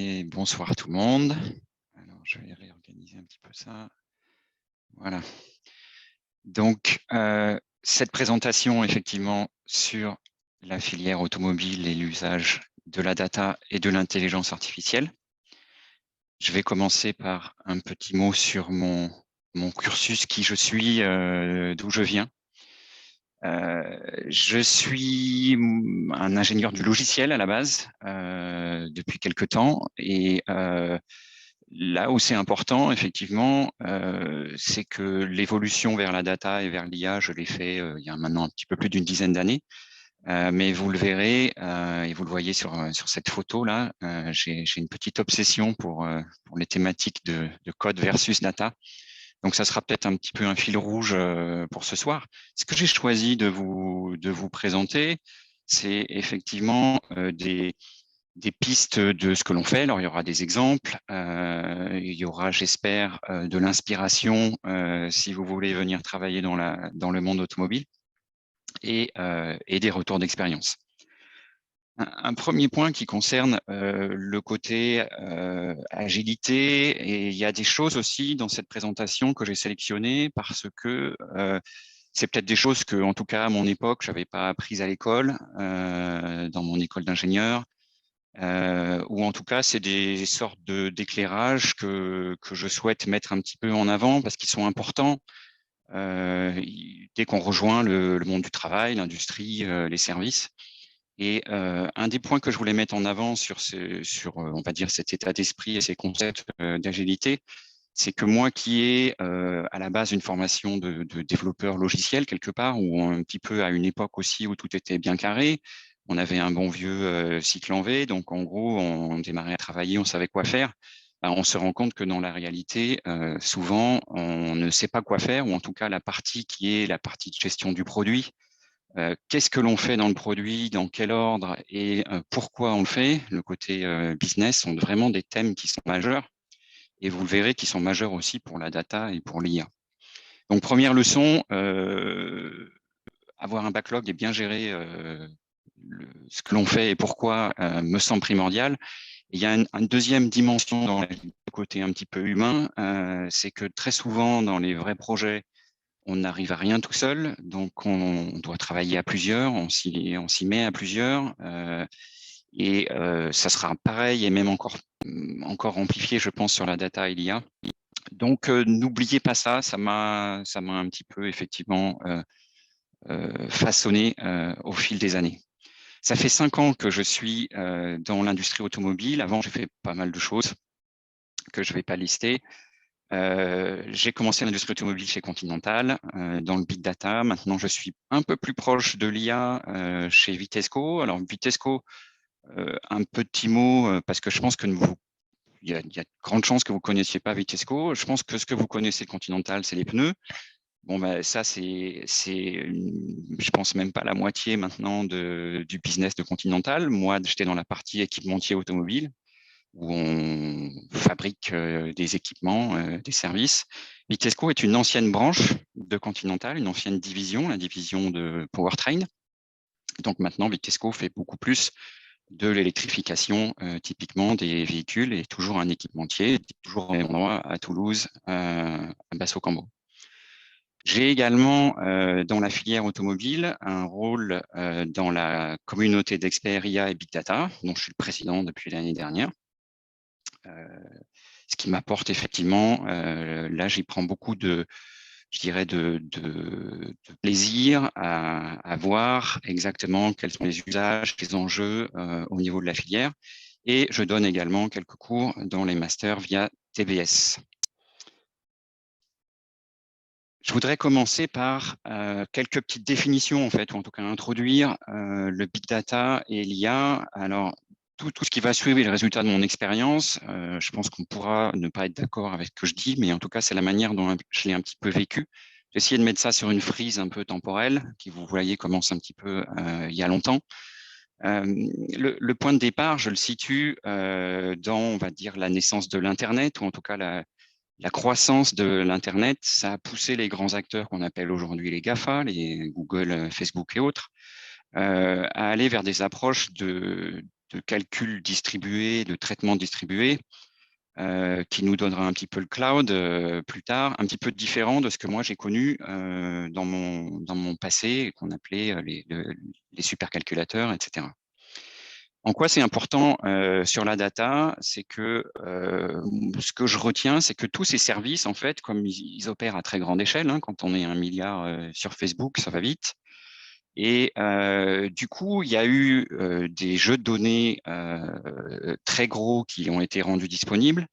Et bonsoir tout le monde. Alors, je vais réorganiser un petit peu ça. Voilà. Donc, cette présentation, effectivement, sur la filière automobile et l'usage de la data et de l'intelligence artificielle. Je vais commencer par un petit mot sur mon cursus, qui je suis, d'où je viens. Je suis un ingénieur du logiciel à la base, depuis quelque temps, et là où c'est important, effectivement, c'est que l'évolution vers la data et vers l'IA, je l'ai fait il y a maintenant un petit peu plus d'une dizaine d'années. Mais vous le verrez, et vous le voyez sur cette photo-là, j'ai une petite obsession pour les thématiques de code versus data. Donc, ça sera peut-être un petit peu un fil rouge pour ce soir. Ce que j'ai choisi de vous présenter, c'est effectivement des pistes de ce que l'on fait. Alors, il y aura des exemples, il y aura, j'espère, de l'inspiration si vous voulez venir travailler dans le monde automobile, et des retours d'expérience. Un premier point qui concerne le côté agilité, et il y a des choses aussi dans cette présentation que j'ai sélectionnées parce que c'est peut-être des choses que, en tout cas à mon époque, je n'avais pas apprises à l'école, dans mon école d'ingénieur, ou en tout cas, c'est des sortes d'éclairages que je souhaite mettre un petit peu en avant parce qu'ils sont importants dès qu'on rejoint le monde du travail, l'industrie, les services. Et un des points que je voulais mettre en avant sur on va dire, cet état d'esprit et ces concepts d'agilité, c'est que moi qui ai à la base une formation de développeur logiciel quelque part, ou un petit peu à une époque aussi où tout était bien carré, on avait un bon vieux cycle en V, donc en gros, on démarrait à travailler, on savait quoi faire. Ben, on se rend compte que dans la réalité, souvent, on ne sait pas quoi faire, ou en tout cas la partie qui est la partie de gestion du produit. Qu'est-ce que l'on fait dans le produit, dans quel ordre et pourquoi on le fait, le côté business, sont vraiment des thèmes qui sont majeurs, et vous le verrez, qui sont majeurs aussi pour la data et pour l'IA. Donc, première leçon, avoir un backlog et bien gérer ce que l'on fait et pourquoi me semble primordial. Il y a une deuxième dimension dans le côté un petit peu humain, c'est que très souvent dans les vrais projets, on n'arrive à rien tout seul, donc on doit travailler à plusieurs, on s'y met à plusieurs, et ça sera pareil et même encore amplifié, je pense, sur la data et l'IA. Donc, n'oubliez pas ça, ça m'a un petit peu effectivement façonné au fil des années. Ça fait 5 ans que je suis dans l'industrie automobile. Avant, j'ai fait pas mal de choses que je ne vais pas lister. J'ai commencé l'industrie automobile chez Continental, dans le big data. Maintenant, je suis un peu plus proche de l'IA chez Vitesco. Alors, Vitesco, un petit mot, parce que je pense que il y a de grandes chances que vous ne connaissiez pas Vitesco. Je pense que ce que vous connaissez de Continental, c'est les pneus. Bon, ben, ça, je pense même pas la moitié maintenant du business de Continental. Moi, j'étais dans la partie équipementier automobile, où on fabrique des équipements, des services. Vitesco est une ancienne branche de Continental, une ancienne division, la division de Powertrain. Donc maintenant, Vitesco fait beaucoup plus de l'électrification, typiquement des véhicules, et toujours un équipementier, toujours au même endroit, à Toulouse, à Basso-Cambo. J'ai également, dans la filière automobile, un rôle dans la communauté d'experts IA et Big Data, dont je suis le président depuis l'année dernière. Ce qui m'apporte effectivement, là j'y prends beaucoup de plaisir à voir exactement quels sont les usages, les enjeux au niveau de la filière, et je donne également quelques cours dans les masters via TBS. Je voudrais commencer par quelques petites définitions, en fait, ou en tout cas introduire le big data et l'IA. Alors, tout ce qui va suivre est le résultat de mon expérience. Je pense qu'on pourra ne pas être d'accord avec ce que je dis, mais en tout cas, c'est la manière dont je l'ai un petit peu vécu. J'ai essayé de mettre ça sur une frise un peu temporelle, qui, vous voyez, commence un petit peu il y a longtemps. Le point de départ, je le situe dans, on va dire, la naissance de l'Internet, ou en tout cas la croissance de l'Internet. Ça a poussé les grands acteurs qu'on appelle aujourd'hui les GAFA, les Google, Facebook et autres, à aller vers des approches de calcul distribué, de traitement distribué, qui nous donnera un petit peu le cloud plus tard, un petit peu différent de ce que moi j'ai connu dans mon passé, qu'on appelait les supercalculateurs, etc. En quoi c'est important sur la data, c'est que ce que je retiens, c'est que tous ces services, en fait, comme ils opèrent à très grande échelle, hein, quand on est 1 milliard sur Facebook, ça va vite. Et du coup, il y a eu des jeux de données très gros qui ont été rendus disponibles.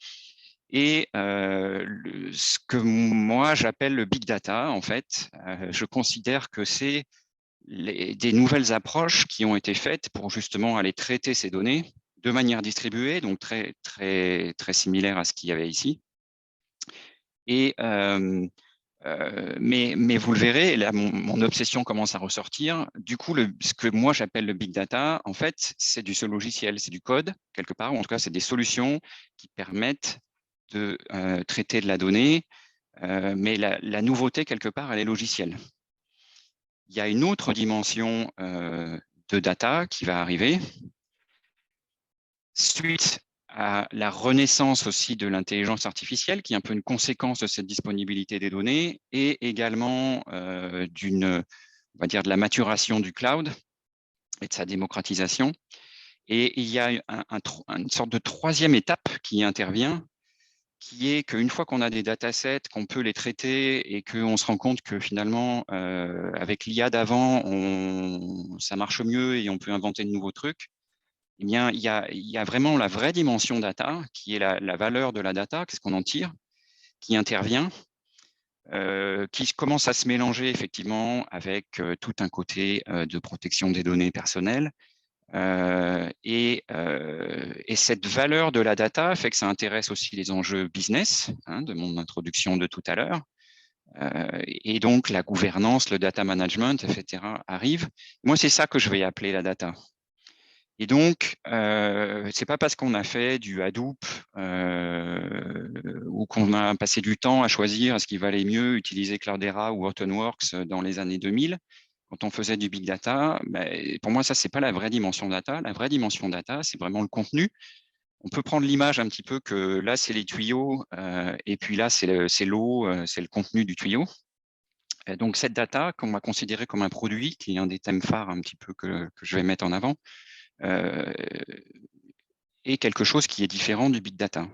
Et ce que moi j'appelle le big data, en fait, je considère que c'est des nouvelles approches qui ont été faites pour justement aller traiter ces données de manière distribuée, donc très, très, très similaire à ce qu'il y avait ici. Et, mais vous le verrez, là, mon obsession commence à ressortir. Du coup, ce que moi j'appelle le big data, en fait, c'est du seul logiciel, c'est du code, quelque part, ou en tout cas, c'est des solutions qui permettent de traiter de la donnée, mais la nouveauté, quelque part, elle est logicielle. Il y a une autre dimension de data qui va arriver suite à la renaissance aussi de l'intelligence artificielle, qui est un peu une conséquence de cette disponibilité des données, et également on va dire, de la maturation du cloud et de sa démocratisation. Et il y a une sorte de troisième étape qui intervient, qui est qu'une fois qu'on a des datasets, qu'on peut les traiter et qu'on se rend compte que finalement, avec l'IA d'avant, ça marche mieux et on peut inventer de nouveaux trucs, eh bien, il y a vraiment la vraie dimension data, qui est la valeur de la data, qu'est-ce qu'on en tire, qui intervient, qui commence à se mélanger effectivement avec tout un côté de protection des données personnelles. Et cette valeur de la data fait que ça intéresse aussi les enjeux business, hein, de mon introduction de tout à l'heure. Et donc, la gouvernance, le data management, etc. arrive. Moi, c'est ça que je vais appeler la data. Et donc, c'est pas parce qu'on a fait du Hadoop ou qu'on a passé du temps à choisir est-ce qu'il valait mieux utiliser Cloudera ou Hortonworks dans les années 2000, quand on faisait du big data, pour moi, ça, c'est pas la vraie dimension data. La vraie dimension data, c'est vraiment le contenu. On peut prendre l'image un petit peu que là, c'est les tuyaux, et puis là, c'est l'eau, c'est le contenu du tuyau. Et donc, cette data, qu'on va considérer comme un produit, qui est un des thèmes phares un petit peu que je vais mettre en avant, est quelque chose qui est différent du big data.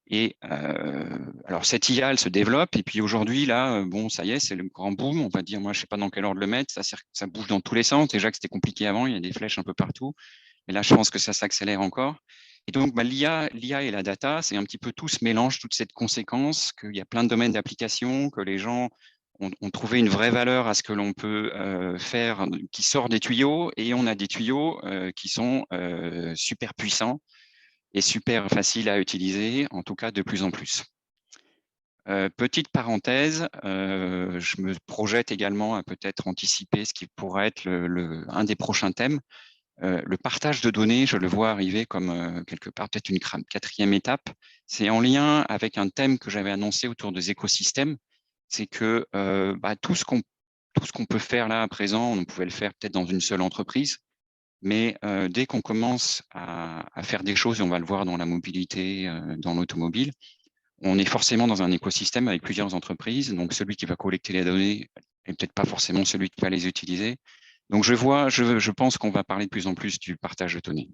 Et alors cette IA, elle se développe, et puis aujourd'hui, là, bon, ça y est, c'est le grand boom, on va dire, moi, je sais pas dans quel ordre le mettre, ça bouge dans tous les sens. Déjà que c'était compliqué avant, il y a des flèches un peu partout, mais là, je pense que ça s'accélère encore. Et donc, l'IA et la data, c'est un petit peu tout ce mélange, toute cette conséquence, qu'il y a plein de domaines d'application, que les gens ont trouvé une vraie valeur à ce que l'on peut faire, qui sort des tuyaux, et on a des tuyaux qui sont super puissants et super faciles à utiliser, en tout cas de plus en plus. Petite parenthèse, je me projette également à peut-être anticiper ce qui pourrait être un des prochains thèmes. Le partage de données, je le vois arriver comme quelque part peut-être une quatrième étape. C'est en lien avec un thème que j'avais annoncé autour des écosystèmes. C'est que tout ce qu'on peut faire là à présent, on pouvait le faire peut-être dans une seule entreprise, mais dès qu'on commence à faire des choses, et on va le voir dans la mobilité, dans l'automobile, on est forcément dans un écosystème avec plusieurs entreprises. Donc, celui qui va collecter les données n'est peut-être pas forcément celui qui va les utiliser. Donc, je pense qu'on va parler de plus en plus du partage de données.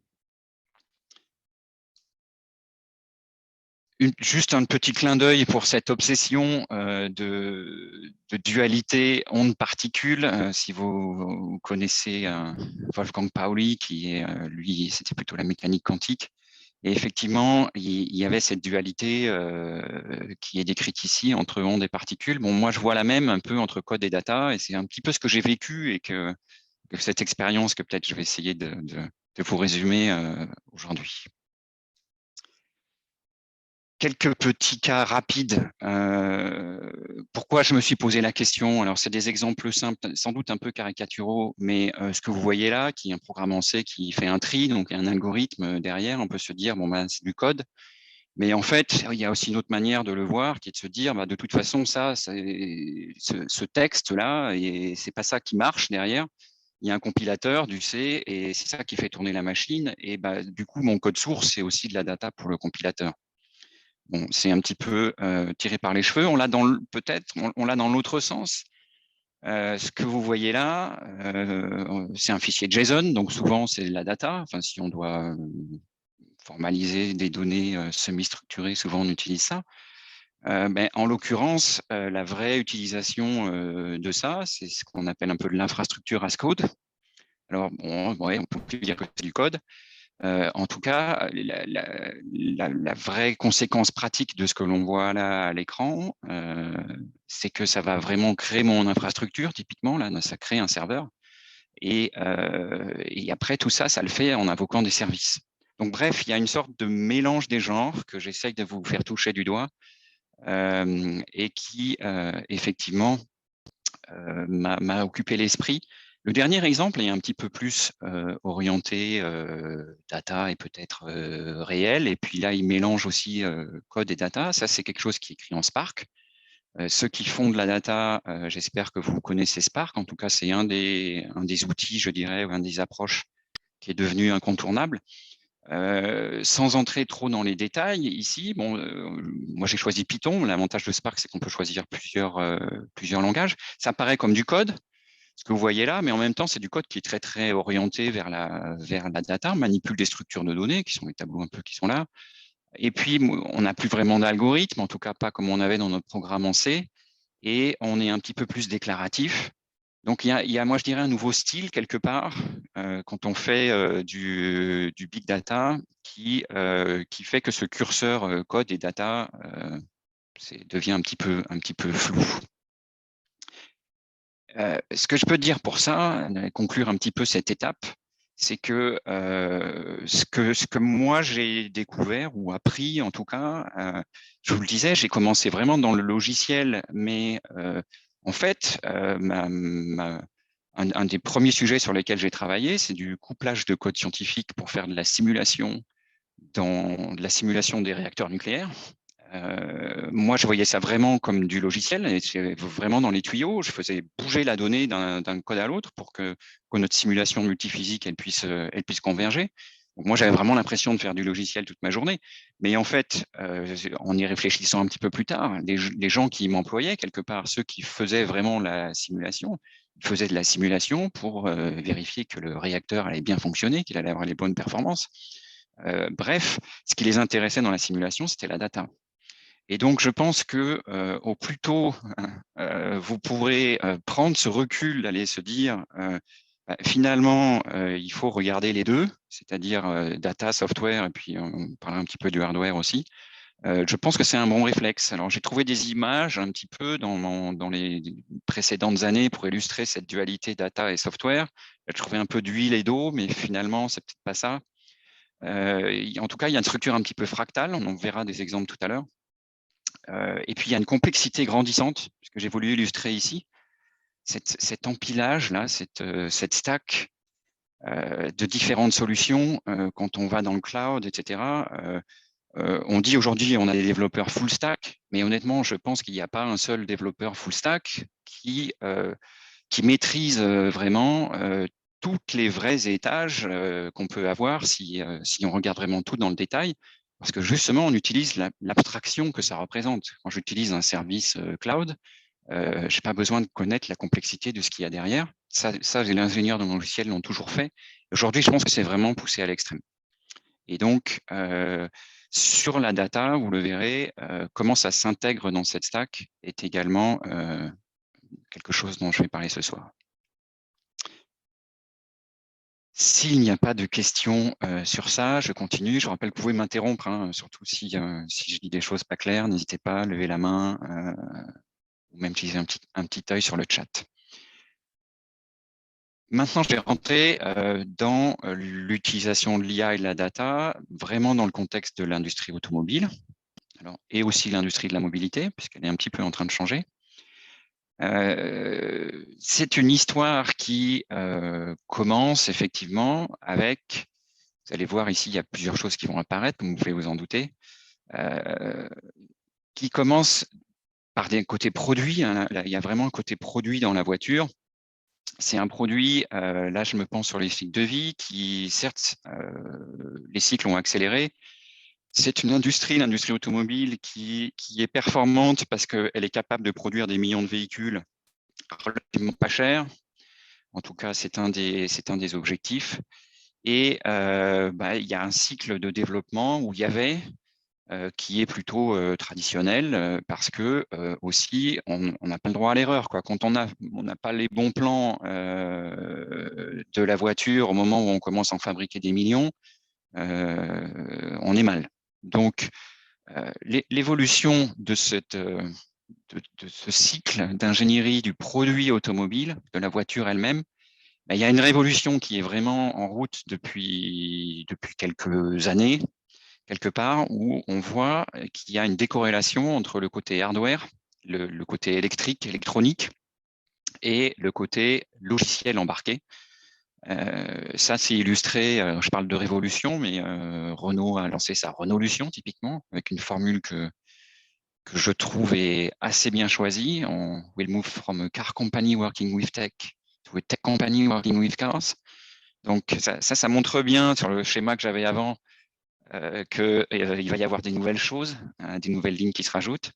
Juste un petit clin d'œil pour cette obsession de dualité onde-particule. Si vous connaissez Wolfgang Pauli, qui est, lui, c'était plutôt la mécanique quantique. Et effectivement, il y avait cette dualité qui est décrite ici entre ondes et particules. Bon, moi, je vois la même un peu entre code et data, et c'est un petit peu ce que j'ai vécu, et que cette expérience que peut-être je vais essayer de vous résumer aujourd'hui. Quelques petits cas rapides. Pourquoi je me suis posé la question? Alors, c'est des exemples simples, sans doute un peu caricaturaux, mais ce que vous voyez là, qui est un programme en C qui fait un tri, donc il y a un algorithme derrière, on peut se dire, bon, c'est du code. Mais en fait, il y a aussi une autre manière de le voir, qui est de se dire, de toute façon, ce texte-là, et c'est pas ça qui marche derrière. il y a un compilateur du C et c'est ça qui fait tourner la machine. Et bah, du coup, mon code source, c'est aussi de la data pour le compilateur. Bon, c'est un petit peu tiré par les cheveux. On l'a peut-être, on l'a dans l'autre sens. Ce que vous voyez là, c'est un fichier JSON, donc souvent c'est de la data. Enfin, si on doit formaliser des données semi-structurées, souvent on utilise ça. Mais en l'occurrence, la vraie utilisation de ça, c'est ce qu'on appelle un peu de l'infrastructure as code. Alors, bon, ouais, on peut plus dire que c'est du code. En tout cas, la vraie conséquence pratique de ce que l'on voit là à l'écran, c'est que ça va vraiment créer mon infrastructure, typiquement, là, ça crée un serveur. Et après, tout ça, ça le fait en invoquant des services. Donc, bref, il y a une sorte de mélange des genres que j'essaye de vous faire toucher du doigt et qui, effectivement, m'a occupé l'esprit. Le dernier exemple est un petit peu plus orienté data et peut-être réel. Et puis là, il mélange aussi code et data. Ça, c'est quelque chose qui est écrit en Spark. Ceux qui font de la data, j'espère que vous connaissez Spark. En tout cas, c'est un des outils, je dirais, ou un des approches qui est devenu incontournable. Sans entrer trop dans les détails ici, bon, moi j'ai choisi Python. L'avantage de Spark, c'est qu'on peut choisir plusieurs langages. Ça paraît comme du code, ce que vous voyez là, mais en même temps, c'est du code qui est très, très orienté vers la data, manipule des structures de données, qui sont les tableaux un peu qui sont là. Et puis, on n'a plus vraiment d'algorithme, en tout cas pas comme on avait dans notre programme en C, et on est un petit peu plus déclaratif. Donc, il y a, moi, je dirais, un nouveau style quelque part quand on fait du big data qui fait que ce curseur code et data devient un petit peu flou. Ce que je peux dire pour ça, conclure un petit peu cette étape, c'est que ce que moi j'ai découvert ou appris en tout cas, je vous le disais, j'ai commencé vraiment dans le logiciel, mais en fait, un des premiers sujets sur lesquels j'ai travaillé, c'est du couplage de code scientifique pour faire de la simulation de la simulation des réacteurs nucléaires. Moi, je voyais ça vraiment comme du logiciel, et c'est vraiment dans les tuyaux. Je faisais bouger la donnée d'un code à l'autre pour que notre simulation multiphysique elle puisse converger. Donc moi, j'avais vraiment l'impression de faire du logiciel toute ma journée. Mais en fait, en y réfléchissant un petit peu plus tard, les gens qui m'employaient, quelque part, ceux qui faisaient vraiment la simulation, ils faisaient de la simulation pour vérifier que le réacteur allait bien fonctionner, qu'il allait avoir les bonnes performances. Bref, ce qui les intéressait dans la simulation, c'était la data. Et donc, je pense que au plus tôt vous pourrez prendre ce recul, d'aller se dire bah, finalement, il faut regarder les deux, c'est-à-dire data, software, et puis on parlera un petit peu du hardware aussi. Je pense que c'est un bon réflexe. Alors, j'ai trouvé des images un petit peu dans les précédentes années pour illustrer cette dualité data et software. J'ai trouvé un peu d'huile et d'eau, mais finalement, c'est peut-être pas ça. En tout cas, il y a une structure un petit peu fractale. On en verra des exemples tout à l'heure. Et puis, il y a une complexité grandissante, ce que j'ai voulu illustrer ici. Cet empilage-là, cette stack de différentes solutions, quand on va dans le cloud, etc. On dit aujourd'hui on a des développeurs full stack, mais honnêtement, je pense qu'il n'y a pas un seul développeur full stack qui maîtrise vraiment toutes les vrais étages qu'on peut avoir si on regarde vraiment tout dans le détail. Parce que justement, on utilise l'abstraction que ça représente. Quand j'utilise un service cloud, je n'ai pas besoin de connaître la complexité de ce qu'il y a derrière. Ça les ingénieurs de mon logiciel l'ont toujours fait. Aujourd'hui, je pense que c'est vraiment poussé à l'extrême. Et donc, sur la data, vous le verrez, comment ça s'intègre dans cette stack est également quelque chose dont je vais parler ce soir. S'il n'y a pas de questions sur ça, je continue. Je rappelle que vous pouvez m'interrompre, hein, surtout si je dis des choses pas claires, n'hésitez pas à lever la main ou même utiliser un petit œil sur le chat. Maintenant, je vais rentrer dans l'utilisation de l'IA et de la data, vraiment dans le contexte de l'industrie automobile, et aussi l'industrie de la mobilité, puisqu'elle est un petit peu en train de changer. C'est une histoire qui commence effectivement avec, vous allez voir ici, il y a plusieurs choses qui vont apparaître, comme vous pouvez vous en douter, qui commence par des côtés produits. Hein, il y a vraiment un côté produit dans la voiture. C'est un produit, là je me penche sur les cycles de vie, qui certes, les cycles ont accéléré. C'est une industrie, l'industrie automobile, qui est performante parce qu'elle est capable de produire des millions de véhicules relativement pas chers. En tout cas, c'est un des objectifs. Et il y a un cycle de développement où il y avait qui est plutôt traditionnel parce que aussi on n'a pas le droit à l'erreur, quoi. Quand on n'a pas les bons plans de la voiture au moment où on commence à en fabriquer des millions, on est mal. Donc l'évolution de ce cycle d'ingénierie du produit automobile, de la voiture elle-même, il y a une révolution qui est vraiment en route depuis quelques années, quelque part, où on voit qu'il y a une décorrélation entre le côté hardware, le côté électrique, électronique, et le côté logiciel embarqué. Ça, c'est illustré, je parle de révolution, mais Renault a lancé sa Renaulution, typiquement, avec une formule que je trouve est assez bien choisie. On will move from a car company working with tech to a tech company working with cars. Donc, ça montre bien sur le schéma que j'avais avant qu'il va y avoir des nouvelles choses, des nouvelles lignes qui se rajoutent.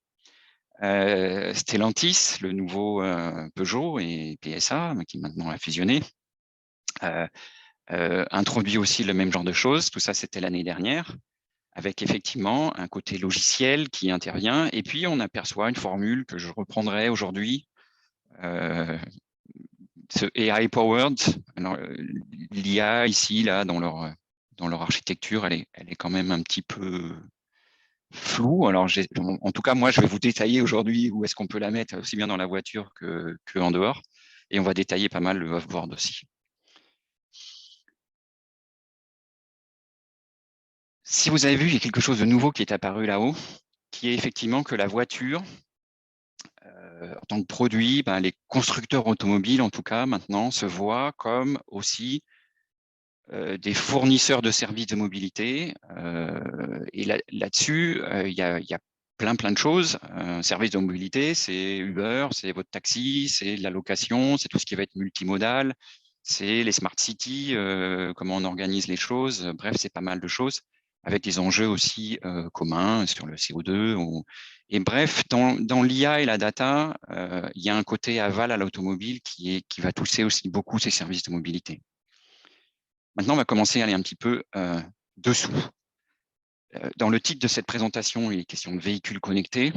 Stellantis, le nouveau Peugeot et PSA, qui maintenant a fusionné, introduit aussi le même genre de choses. Tout ça, c'était l'année dernière, avec effectivement un côté logiciel qui intervient. Et puis, on aperçoit une formule que je reprendrai aujourd'hui, ce AI-powered. L'IA, ici, là, dans leur architecture, elle est quand même un petit peu flou. Alors, en tout cas, moi, je vais vous détailler aujourd'hui où est-ce qu'on peut la mettre, aussi bien dans la voiture que en dehors. Et on va détailler pas mal le off-board aussi. Si vous avez vu, il y a quelque chose de nouveau qui est apparu là-haut, qui est effectivement que la voiture, en tant que produit, les constructeurs automobiles, en tout cas, maintenant, se voient comme aussi des fournisseurs de services de mobilité. Et là-dessus, il y a plein de choses. Un service de mobilité, c'est Uber, c'est votre taxi, c'est la location, c'est tout ce qui va être multimodal, c'est les smart cities, comment on organise les choses. Bref, c'est pas mal de choses, avec des enjeux aussi communs sur le CO2. Et bref, dans l'IA et la data, il y a un côté aval à l'automobile qui va toucher aussi beaucoup ces services de mobilité. Maintenant, on va commencer à aller un petit peu dessous. Dans le titre de cette présentation, il est question de véhicules connectés.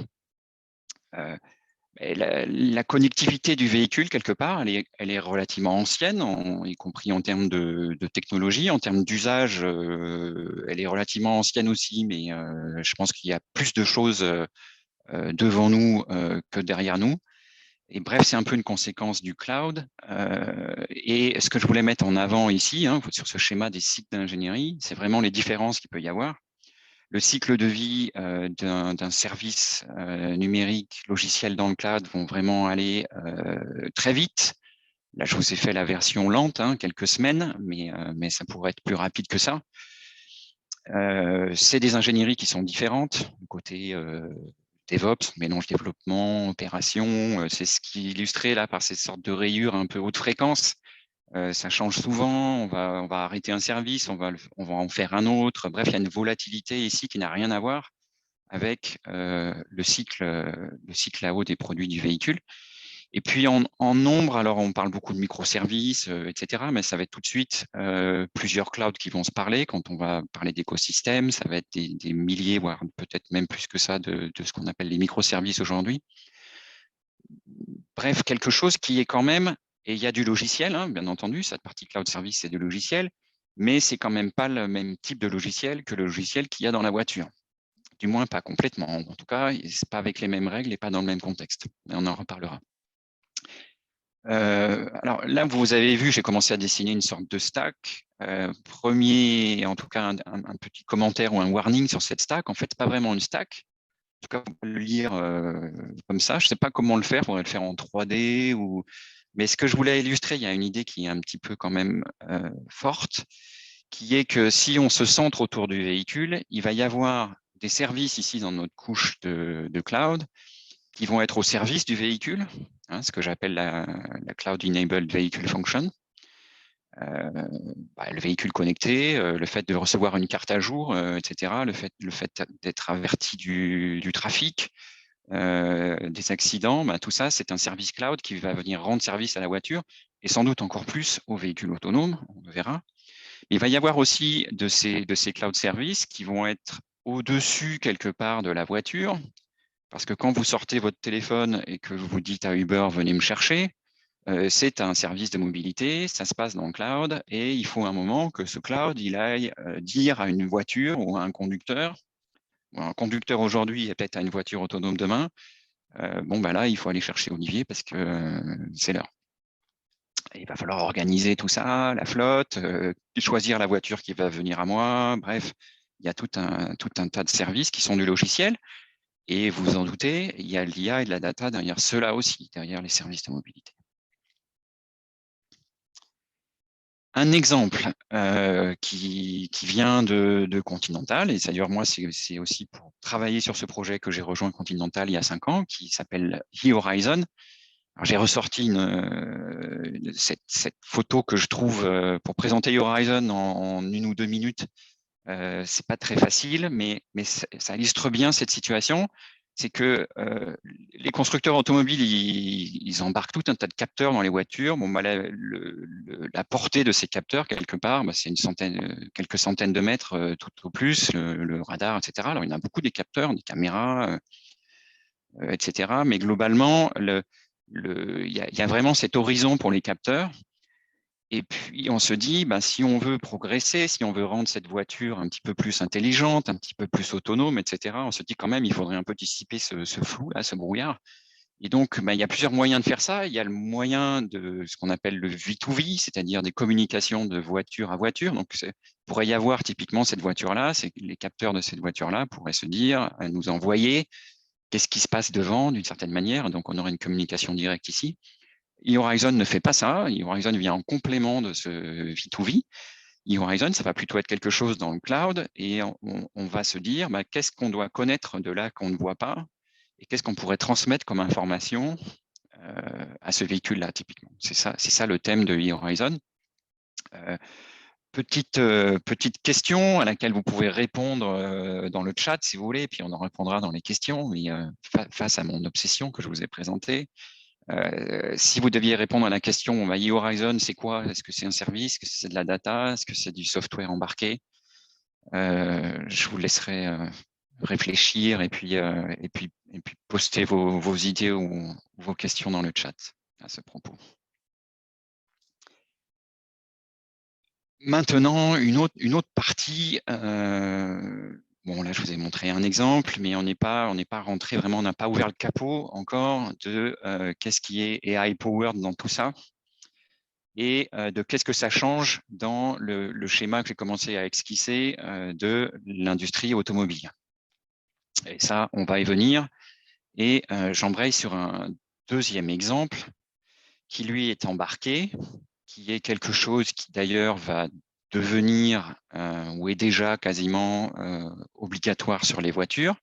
La connectivité du véhicule, quelque part, elle est relativement ancienne, y compris en termes de technologie. En termes d'usage, elle est relativement ancienne aussi, mais je pense qu'il y a plus de choses devant nous que derrière nous. Et bref, c'est un peu une conséquence du cloud. Et ce que je voulais mettre en avant ici, sur ce schéma des cycles d'ingénierie, c'est vraiment les différences qu'il peut y avoir. Le cycle de vie d'un service numérique logiciel dans le cloud vont vraiment aller très vite. Là, je vous ai fait la version lente, quelques semaines, mais ça pourrait être plus rapide que ça. C'est des ingénieries qui sont différentes, côté DevOps, mélange développement, opération, c'est ce qui est illustré là par ces sortes de rayures un peu haute fréquence. Ça change souvent, on va arrêter un service, on va en faire un autre. Bref, il y a une volatilité ici qui n'a rien à voir avec le cycle à eau des produits du véhicule. Et puis en nombre, alors on parle beaucoup de microservices, etc., mais ça va être tout de suite plusieurs clouds qui vont se parler. Quand on va parler d'écosystème, ça va être des milliers, voire peut-être même plus que ça, de ce qu'on appelle les microservices aujourd'hui. Bref, quelque chose qui est quand même, et il y a du logiciel, bien entendu, cette partie cloud service, c'est du logiciel, mais c'est quand même pas le même type de logiciel que le logiciel qu'il y a dans la voiture. Du moins, pas complètement. En tout cas, c'est pas avec les mêmes règles et pas dans le même contexte. Mais on en reparlera. Alors là, vous avez vu, j'ai commencé à dessiner une sorte de stack. Premier, en tout cas, un petit commentaire ou un warning sur cette stack. En fait, pas vraiment une stack. En tout cas, on peut le lire comme ça. Je ne sais pas comment le faire. Il faudrait le faire en 3D. Mais ce que je voulais illustrer, il y a une idée qui est un petit peu quand même forte, qui est que si on se centre autour du véhicule, il va y avoir des services ici dans notre couche de cloud qui vont être au service du véhicule. hein, ce que j'appelle la Cloud Enabled Vehicle Function. Le véhicule connecté, le fait de recevoir une carte à jour, etc., le fait d'être averti du trafic, des accidents, tout ça, c'est un service cloud qui va venir rendre service à la voiture et sans doute encore plus aux véhicules autonomes, on le verra. Il va y avoir aussi de ces cloud services qui vont être au-dessus quelque part de la voiture, parce que quand vous sortez votre téléphone et que vous dites à Uber, venez me chercher, c'est un service de mobilité, ça se passe dans le cloud et il faut un moment que ce cloud il aille dire à une voiture ou à un conducteur aujourd'hui et peut-être à une voiture autonome demain, là, il faut aller chercher Olivier parce que c'est l'heure. Il va falloir organiser tout ça, la flotte, choisir la voiture qui va venir à moi. Bref, il y a tout un tas de services qui sont du logiciel. Et vous vous en doutez, il y a l'IA et de la data derrière cela aussi, derrière les services de mobilité. Un exemple qui vient de Continental, et d'ailleurs moi c'est aussi pour travailler sur ce projet que j'ai rejoint Continental il y a 5 ans, qui s'appelle e-Horizon. J'ai ressorti cette photo que je trouve pour présenter e-Horizon en 1 ou 2 minutes. C'est pas très facile, mais ça illustre bien cette situation. C'est que les constructeurs automobiles, ils embarquent tout un tas de capteurs dans les voitures. La portée de ces capteurs, quelque part, c'est quelques centaines de mètres tout au plus, le radar, etc. Alors, il y en a beaucoup des capteurs, des caméras, etc. Mais globalement, il y a vraiment cet horizon pour les capteurs. Et puis, on se dit, si on veut progresser, si on veut rendre cette voiture un petit peu plus intelligente, un petit peu plus autonome, etc., on se dit quand même, il faudrait un peu dissiper ce flou-là, ce brouillard. Et donc, il y a plusieurs moyens de faire ça. Il y a le moyen de ce qu'on appelle le V2V, c'est-à-dire des communications de voiture à voiture. Donc, il pourrait y avoir typiquement cette voiture-là, les capteurs de cette voiture-là pourraient se dire, nous envoyer qu'est-ce qui se passe devant d'une certaine manière. Donc, on aurait une communication directe ici. e-Horizon ne fait pas ça. e-Horizon vient en complément de ce V2V. e-Horizon, ça va plutôt être quelque chose dans le cloud et on va se dire qu'est-ce qu'on doit connaître de là qu'on ne voit pas et qu'est-ce qu'on pourrait transmettre comme information à ce véhicule-là, typiquement. C'est ça le thème de e-Horizon. Petite question à laquelle vous pouvez répondre dans le chat si vous voulez, puis on en répondra dans les questions, mais face à mon obsession que je vous ai présentée. Si vous deviez répondre à la question, e-Horizon, c'est quoi? Est-ce que c'est un service? Est-ce que c'est de la data? Est-ce que c'est du software embarqué? Je vous laisserai réfléchir et puis poster vos idées ou vos questions dans le chat à ce propos. Maintenant, une autre partie. Là, je vous ai montré un exemple, mais on n'est pas rentré vraiment, on n'a pas ouvert le capot encore de qu'est-ce qui est AI powered dans tout ça et de qu'est-ce que ça change dans le schéma que j'ai commencé à esquisser de l'industrie automobile. Et ça, on va y venir. Et j'embraye sur un deuxième exemple qui, lui, est embarqué, qui est quelque chose qui, d'ailleurs, va devenir ou est déjà quasiment obligatoire sur les voitures,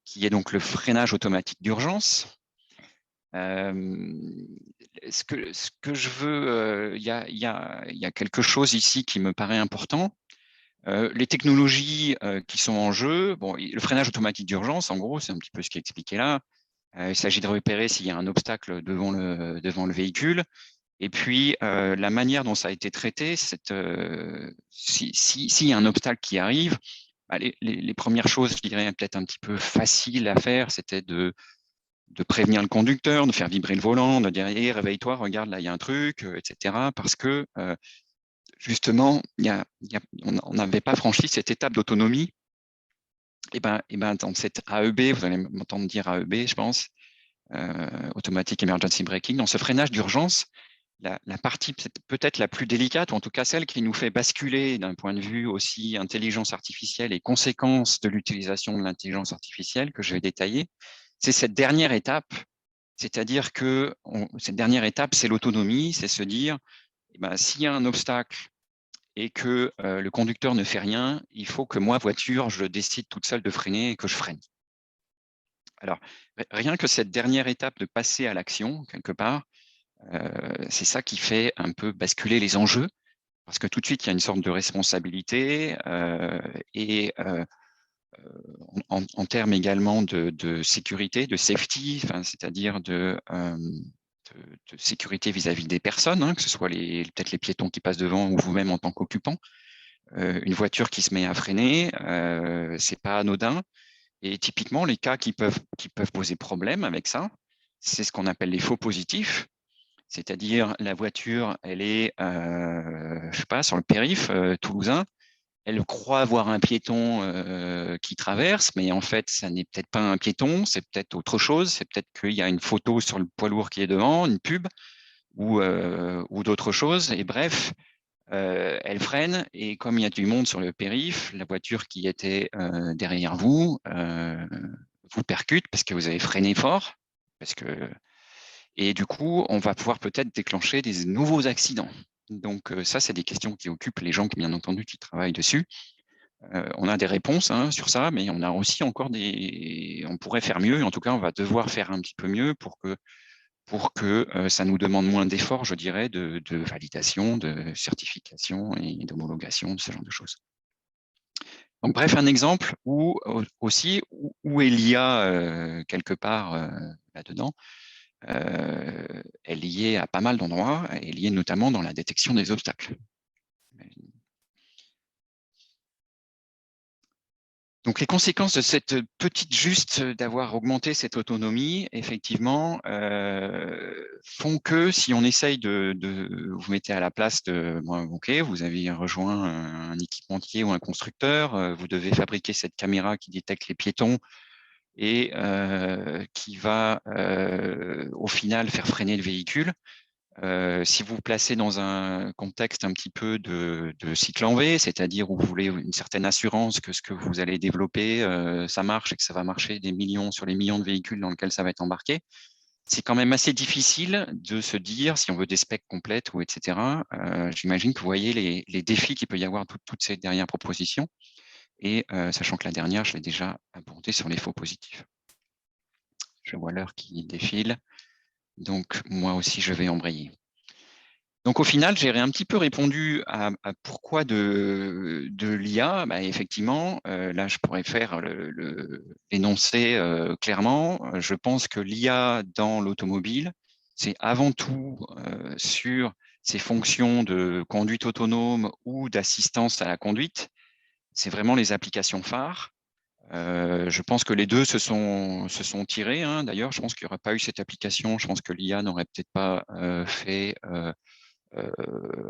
qui est donc le freinage automatique d'urgence. Ce que je veux, il y a quelque chose ici qui me paraît important. Les technologies qui sont en jeu, le freinage automatique d'urgence, en gros, c'est un petit peu ce qui est expliqué là. Il s'agit de repérer s'il y a un obstacle devant le véhicule. Et puis, la manière dont ça a été traité, s'il y a un obstacle qui arrive, les premières choses, je dirais, peut-être un petit peu faciles à faire, c'était de prévenir le conducteur, de faire vibrer le volant, de dire hey, « réveille-toi, regarde, là, il y a un truc, etc. » Parce que, justement, on n'avait pas franchi cette étape d'autonomie. Et dans cette AEB, vous allez m'entendre dire AEB, je pense, Automatic Emergency Braking, dans ce freinage d'urgence, la partie peut-être la plus délicate, ou en tout cas celle qui nous fait basculer d'un point de vue aussi intelligence artificielle et conséquences de l'utilisation de l'intelligence artificielle que je vais détailler, c'est cette dernière étape, c'est-à-dire que cette dernière étape, c'est l'autonomie, c'est se dire, s'il y a un obstacle et que le conducteur ne fait rien, il faut que moi, voiture, je décide toute seule de freiner et que je freine. Alors, rien que cette dernière étape de passer à l'action, quelque part, c'est ça qui fait un peu basculer les enjeux, parce que tout de suite, il y a une sorte de responsabilité et en termes également de sécurité, de safety, enfin, c'est-à-dire de sécurité vis-à-vis des personnes, hein, que ce soit peut-être les piétons qui passent devant ou vous-même en tant qu'occupant. Une voiture qui se met à freiner, c'est pas anodin. Et typiquement, les cas qui peuvent poser problème avec ça, c'est ce qu'on appelle les faux positifs. C'est-à-dire la voiture, elle est, je sais pas, sur le périph' toulousain, elle croit voir un piéton qui traverse, mais en fait, ça n'est peut-être pas un piéton, c'est peut-être autre chose. C'est peut-être qu'il y a une photo sur le poids lourd qui est devant, une pub ou d'autres choses. Et bref, elle freine et comme il y a du monde sur le périph', la voiture qui était derrière vous vous percute parce que vous avez freiné fort. Parce que... Et du coup, on va pouvoir peut-être déclencher des nouveaux accidents. Donc ça, c'est des questions qui occupent les gens, bien entendu, qui travaillent dessus. On a des réponses hein, sur ça, mais on a aussi encore on pourrait faire mieux. En tout cas, on va devoir faire un petit peu mieux pour que ça nous demande moins d'efforts, je dirais, de validation, de certification et d'homologation, de ce genre de choses. Donc, bref, un exemple où est l'IA quelque part là-dedans. Elle est liée à pas mal d'endroits, elle est liée notamment dans la détection des obstacles. Donc, les conséquences de cette petite juste d'avoir augmenté cette autonomie, effectivement, font que si on essaye vous mettez à la place de, bon, ok, vous avez rejoint un équipementier ou un constructeur, vous devez fabriquer cette caméra qui détecte les piétons et qui va au final faire freiner le véhicule. Si vous vous placez dans un contexte un petit peu de cycle en V, c'est-à-dire où vous voulez une certaine assurance que ce que vous allez développer, ça marche et que ça va marcher des millions sur les millions de véhicules dans lesquels ça va être embarqué, c'est quand même assez difficile de se dire, si on veut des specs complètes ou etc., j'imagine que vous voyez les défis qu'il peut y avoir toutes ces dernières propositions, et sachant que la dernière, je l'ai déjà abordée sur les faux positifs. Je vois l'heure qui défile, donc moi aussi je vais embrayer. Donc au final, j'ai un petit peu répondu à pourquoi de l'IA. Bah, effectivement, là, je pourrais faire l'énoncé clairement. Je pense que l'IA dans l'automobile, c'est avant tout sur ces fonctions de conduite autonome ou d'assistance à la conduite. C'est vraiment les applications phares. Je pense que les deux se sont tirés. Hein. D'ailleurs, je pense qu'il n'y aurait pas eu cette application. Je pense que l'IA n'aurait peut-être pas fait...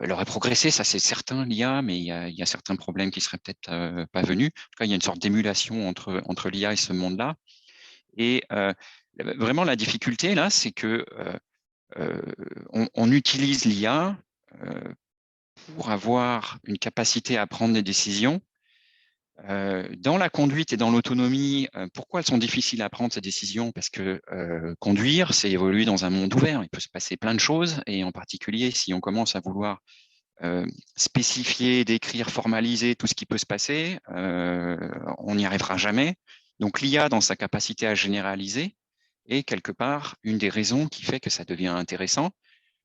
elle aurait progressé, ça c'est certain, l'IA, mais il y a certains problèmes qui seraient peut-être pas venus. En tout cas, il y a une sorte d'émulation entre l'IA et ce monde-là. Et vraiment, la difficulté, là, c'est que on utilise l'IA pour avoir une capacité à prendre des décisions. Dans la conduite et dans l'autonomie, pourquoi elles sont difficiles à prendre, ces décisions? Parce que conduire, c'est évoluer dans un monde ouvert. Il peut se passer plein de choses, et en particulier, si on commence à vouloir spécifier, décrire, formaliser tout ce qui peut se passer, on n'y arrivera jamais. Donc l'IA, dans sa capacité à généraliser, est quelque part une des raisons qui fait que ça devient intéressant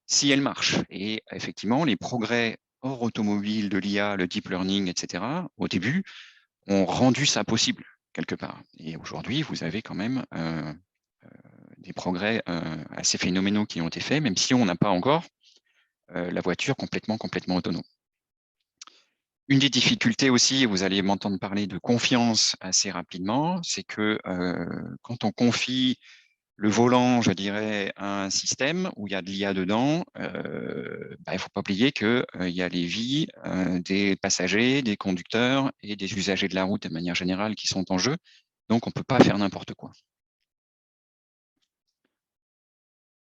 si elle marche. Et effectivement, les progrès hors automobile de l'IA, le deep learning, etc., au début, ont rendu ça possible, quelque part. Et aujourd'hui, vous avez quand même des progrès assez phénoménaux qui ont été faits, même si on n'a pas encore la voiture complètement autonome. Une des difficultés aussi, et vous allez m'entendre parler de confiance assez rapidement, c'est que quand on confie le volant, je dirais, à un système où il y a de l'IA dedans, il ne faut pas oublier qu'il y a les vies des passagers, des conducteurs et des usagers de la route de manière générale qui sont en jeu. Donc, on ne peut pas faire n'importe quoi.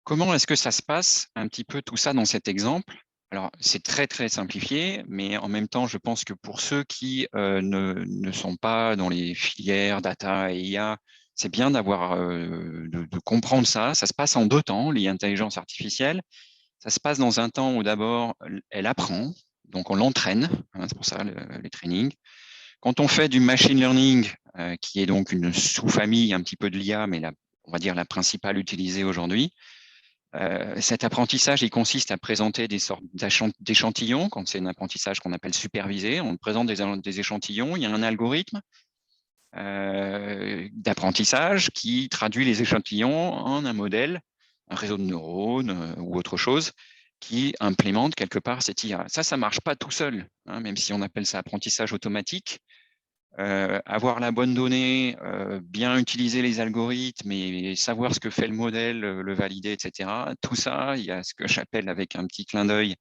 Comment est-ce que ça se passe un petit peu tout ça dans cet exemple? Alors, c'est très simplifié, mais en même temps, je pense que pour ceux qui ne sont pas dans les filières data et IA, c'est bien d'avoir de comprendre ça. Ça se passe en 2 temps, l'intelligence artificielle. Ça se passe dans un temps où d'abord, elle apprend, donc on l'entraîne, hein, c'est pour ça les trainings. Quand on fait du machine learning, qui est donc une sous-famille un petit peu de l'IA, mais on va dire la principale utilisée aujourd'hui. Cet apprentissage, il consiste à présenter des sortes d'échantillons, quand c'est un apprentissage qu'on appelle supervisé. On présente des échantillons, il y a un algorithme d'apprentissage qui traduit les échantillons en un modèle, un réseau de neurones ou autre chose, qui implémente quelque part cette IA. Ça ne marche pas tout seul, hein, même si on appelle ça apprentissage automatique. Avoir la bonne donnée, bien utiliser les algorithmes et savoir ce que fait le modèle, le valider, etc. Tout ça, il y a ce que j'appelle avec un petit clin d'œil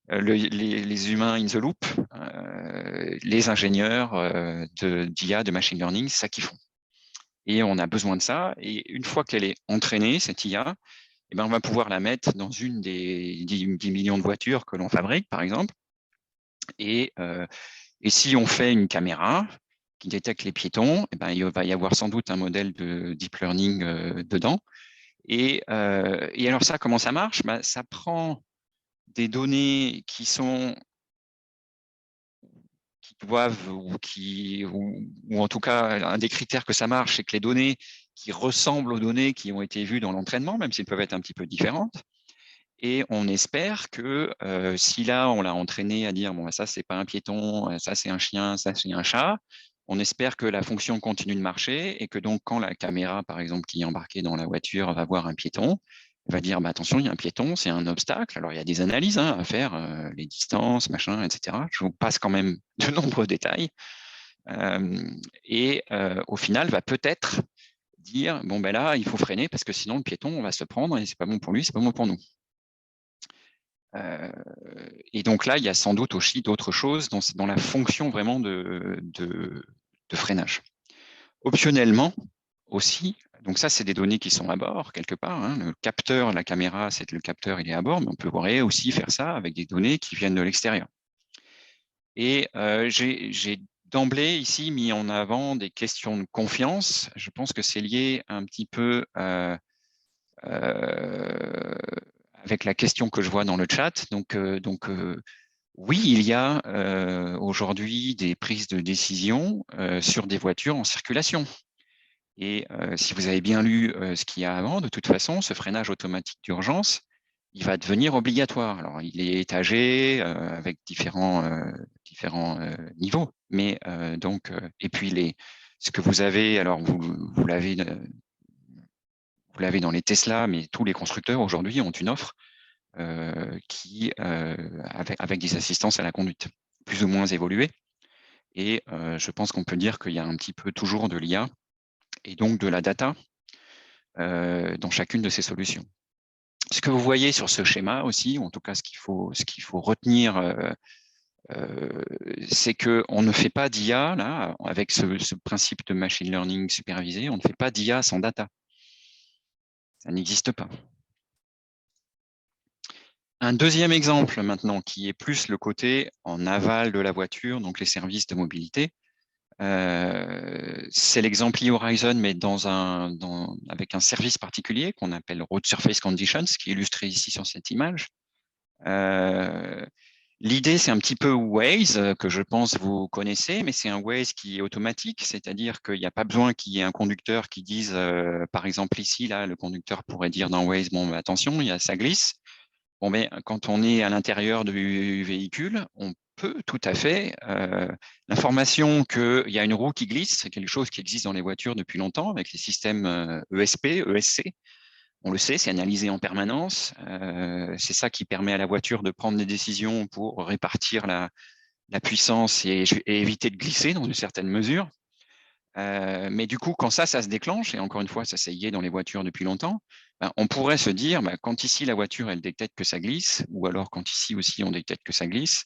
les humains in the loop, les ingénieurs d'IA, de machine learning, c'est ça qu'ils font. Et on a besoin de ça. Et une fois qu'elle est entraînée, cette IA, eh ben, on va pouvoir la mettre dans une des 10 millions de voitures que l'on fabrique, par exemple. Et si on fait une caméra qui détecte les piétons, eh ben, il va y avoir sans doute un modèle de deep learning dedans. Et alors ça, comment ça marche? Ben, ça prend des données qui doivent, ou en tout cas, un des critères que ça marche, c'est que les données qui ressemblent aux données qui ont été vues dans l'entraînement, même s'ils peuvent être un petit peu différentes. Et on espère que si là, on l'a entraîné à dire, bon, ça, c'est pas un piéton, ça, c'est un chien, ça, c'est un chat, on espère que la fonction continue de marcher et que donc, quand la caméra, par exemple, qui est embarquée dans la voiture va voir un piéton, elle va dire, bah, attention, il y a un piéton, c'est un obstacle. Alors, il y a des analyses à faire, les distances, machin, etc. Je vous passe quand même de nombreux détails. Au final, va peut-être dire, bon, ben là, il faut freiner parce que sinon, le piéton, on va se le prendre et c'est pas bon pour lui, c'est pas bon pour nous. Et donc là, il y a sans doute aussi d'autres choses dans la fonction vraiment de freinage. Optionnellement aussi, donc ça, c'est des données qui sont à bord quelque part. Hein. Le capteur, la caméra, c'est le capteur, il est à bord, mais on pourrait aussi faire ça avec des données qui viennent de l'extérieur. Et j'ai d'emblée ici mis en avant des questions de confiance. Je pense que c'est lié un petit peu avec la question que je vois dans le chat. Donc oui, il y a aujourd'hui des prises de décision sur des voitures en circulation. Et si vous avez bien lu ce qu'il y a avant, de toute façon, ce freinage automatique d'urgence, il va devenir obligatoire. Alors, il est étagé avec différents niveaux. Mais et puis ce que vous avez, alors vous l'avez dans les Tesla, mais tous les constructeurs aujourd'hui ont une offre avec des assistances à la conduite, plus ou moins évoluées. Et je pense qu'on peut dire qu'il y a un petit peu toujours de l'IA et donc de la data dans chacune de ces solutions. Ce que vous voyez sur ce schéma aussi, ou en tout cas ce qu'il faut retenir, c'est qu'on ne fait pas d'IA, là, avec ce principe de machine learning supervisé, on ne fait pas d'IA sans data. Ça n'existe pas. Un deuxième exemple maintenant, qui est plus le côté en aval de la voiture, donc les services de mobilité. C'est l'exemple e-Horizon, mais avec un service particulier qu'on appelle Road Surface Conditions, qui est illustré ici sur cette image. L'idée, c'est un petit peu Waze, que je pense vous connaissez, mais c'est un Waze qui est automatique, c'est-à-dire qu'il n'y a pas besoin qu'il y ait un conducteur qui dise, par exemple ici, là, le conducteur pourrait dire dans Waze, bon, attention, ça glisse. Bon, mais quand on est à l'intérieur du véhicule, on peut tout à fait, l'information qu'il y a une roue qui glisse, c'est quelque chose qui existe dans les voitures depuis longtemps avec les systèmes ESP, ESC. On le sait, c'est analysé en permanence. C'est ça qui permet à la voiture de prendre des décisions pour répartir la puissance et éviter de glisser dans une certaine mesure. Mais du coup, quand ça se déclenche, et encore une fois, ça s'est y est dans les voitures depuis longtemps, on pourrait se dire, quand ici la voiture, elle détecte que ça glisse, ou alors quand ici aussi on détecte que ça glisse,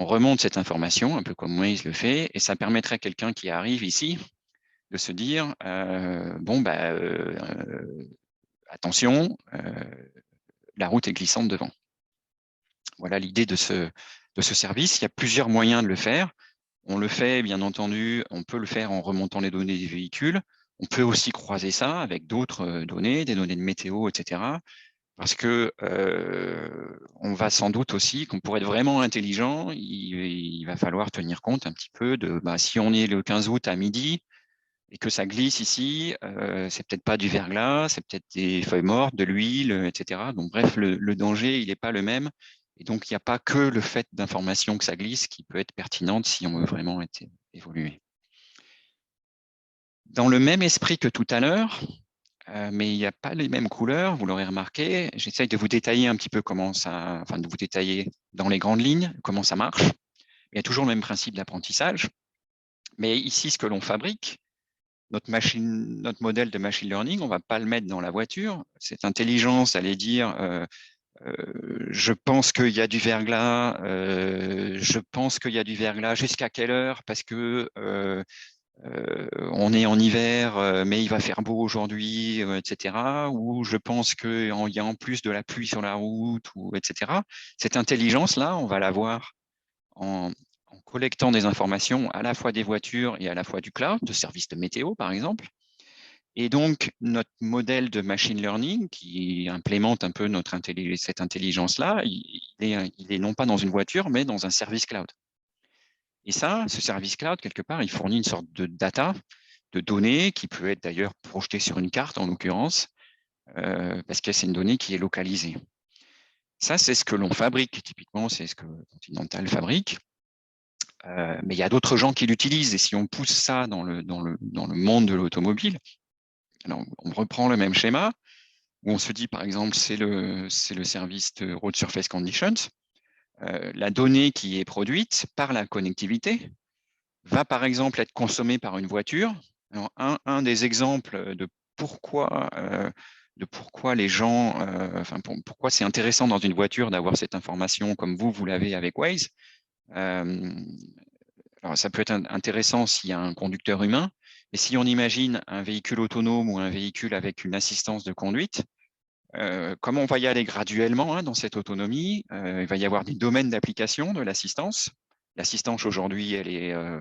on remonte cette information, un peu comme Waze le fait, et ça permettrait à quelqu'un qui arrive ici de se dire, attention, la route est glissante devant. Voilà l'idée de ce service. Il y a plusieurs moyens de le faire. On le fait, bien entendu, on peut le faire en remontant les données des véhicules. On peut aussi croiser ça avec d'autres données, des données de météo, etc. Parce que on va sans doute aussi, qu'on pourrait être vraiment intelligent, il va falloir tenir compte un petit peu de si on est le 15 août à midi, et que ça glisse ici, c'est peut-être pas du verglas, c'est peut-être des feuilles mortes, de l'huile, etc. Donc bref, le danger, il n'est pas le même. Et donc, il n'y a pas que le fait d'information que ça glisse qui peut être pertinente si on veut vraiment évoluer. Dans le même esprit que tout à l'heure, mais il n'y a pas les mêmes couleurs, vous l'aurez remarqué. J'essaye de vous détailler un petit peu comment ça, enfin de vous détailler dans les grandes lignes comment ça marche. Il y a toujours le même principe d'apprentissage. Mais ici, ce que l'on fabrique, notre modèle de machine learning, on ne va pas le mettre dans la voiture. Cette intelligence, allait dire, je pense qu'il y a du verglas, je pense qu'il y a du verglas, jusqu'à quelle heure, parce que on est en hiver, mais il va faire beau aujourd'hui, etc. Ou je pense qu'il y a en plus de la pluie sur la route, ou etc. Cette intelligence-là, on va l'avoir en collectant des informations à la fois des voitures et à la fois du cloud, de services de météo, par exemple. Et donc, notre modèle de machine learning qui implémente un peu cette intelligence-là, il est non pas dans une voiture, mais dans un service cloud. Et ça, ce service cloud, quelque part, il fournit une sorte de data, de données, qui peut être d'ailleurs projetée sur une carte, en l'occurrence, parce que c'est une donnée qui est localisée. Ça, c'est ce que l'on fabrique, typiquement, c'est ce que Continental fabrique. Mais il y a d'autres gens qui l'utilisent, et si on pousse ça dans le monde de l'automobile, alors on reprend le même schéma, où on se dit, par exemple, c'est le service de Road Surface Conditions. La donnée qui est produite par la connectivité va, par exemple, être consommée par une voiture. Alors, un des exemples de pourquoi les gens, pourquoi c'est intéressant dans une voiture d'avoir cette information comme vous l'avez avec Waze. Alors, ça peut être intéressant s'il y a un conducteur humain, mais si on imagine un véhicule autonome ou un véhicule avec une assistance de conduite, comme on va y aller graduellement dans cette autonomie, il va y avoir des domaines d'application de l'assistance. L'assistance aujourd'hui,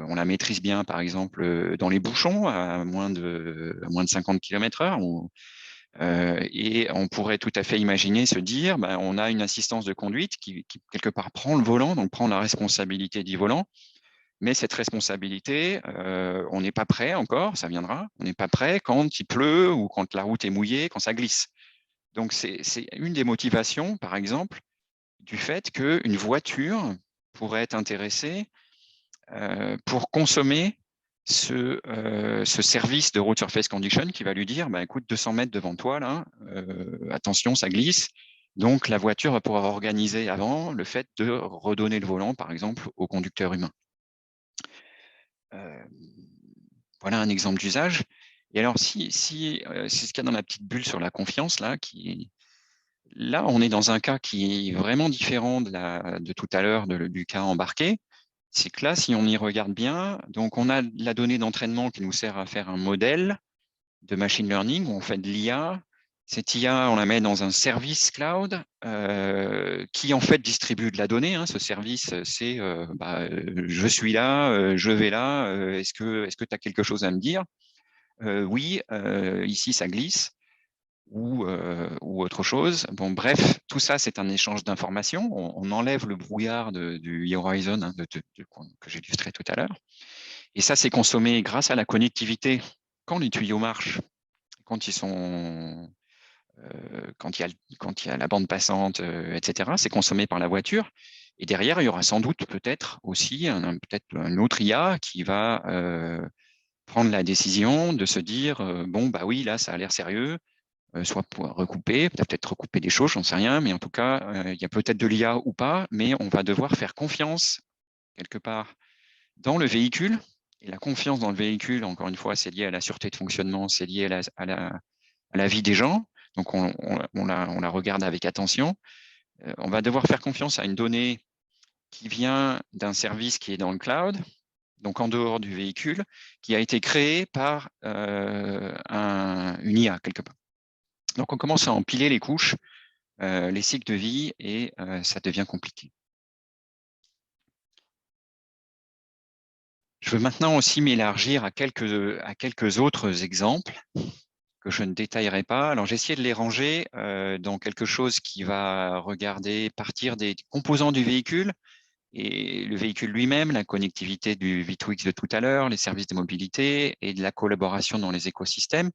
on la maîtrise bien, par exemple, dans les bouchons à moins de 50 km/h. Et on pourrait tout à fait imaginer se dire, on a une assistance de conduite qui, quelque part, prend le volant, donc prend la responsabilité du volant. Mais cette responsabilité, on n'est pas prêt encore, ça viendra. On n'est pas prêt quand il pleut ou quand la route est mouillée, quand ça glisse. Donc, c'est une des motivations, par exemple, du fait qu'une voiture pourrait être intéressée pour consommer ce service de Road Surface Condition qui va lui dire, écoute, 200 mètres devant toi, là, attention, ça glisse. Donc, la voiture va pouvoir organiser avant le fait de redonner le volant, par exemple, au conducteur humain. Voilà un exemple d'usage. Et alors, si c'est ce qu'il y a dans la petite bulle sur la confiance, là, là, on est dans un cas qui est vraiment différent de tout à l'heure, du cas embarqué. C'est que là, si on y regarde bien, donc on a la donnée d'entraînement qui nous sert à faire un modèle de machine learning, où on fait de l'IA. Cette IA, on la met dans un service cloud qui en fait distribue de la donnée. Ce service, c'est je suis là, je vais là, est-ce que tu as quelque chose à me dire? Oui, ici ça glisse. Ou autre chose. Bon, bref, tout ça, c'est un échange d'informations. On enlève le brouillard du Horizon que j'illustrais tout à l'heure. Et ça, c'est consommé grâce à la connectivité. Quand les tuyaux marchent, quand il y a la bande passante, etc., c'est consommé par la voiture. Et derrière, il y aura sans doute peut-être aussi peut-être un autre IA qui va prendre la décision de se dire bon, oui, là, ça a l'air sérieux. Soit pour recouper, peut-être recouper des choses, j'en sais rien, mais en tout cas, il y a peut-être de l'IA ou pas, mais on va devoir faire confiance quelque part dans le véhicule. Et la confiance dans le véhicule, encore une fois, c'est lié à la sûreté de fonctionnement, c'est lié à la vie des gens. Donc, on la regarde avec attention. On va devoir faire confiance à une donnée qui vient d'un service qui est dans le cloud, donc en dehors du véhicule, qui a été créé par une IA quelque part. Donc, on commence à empiler les couches, les cycles de vie, et ça devient compliqué. Je veux maintenant aussi m'élargir à quelques autres exemples que je ne détaillerai pas. Alors, j'ai essayé de les ranger dans quelque chose qui va partir des composants du véhicule et le véhicule lui-même, la connectivité du V2X de tout à l'heure, les services de mobilité et de la collaboration dans les écosystèmes.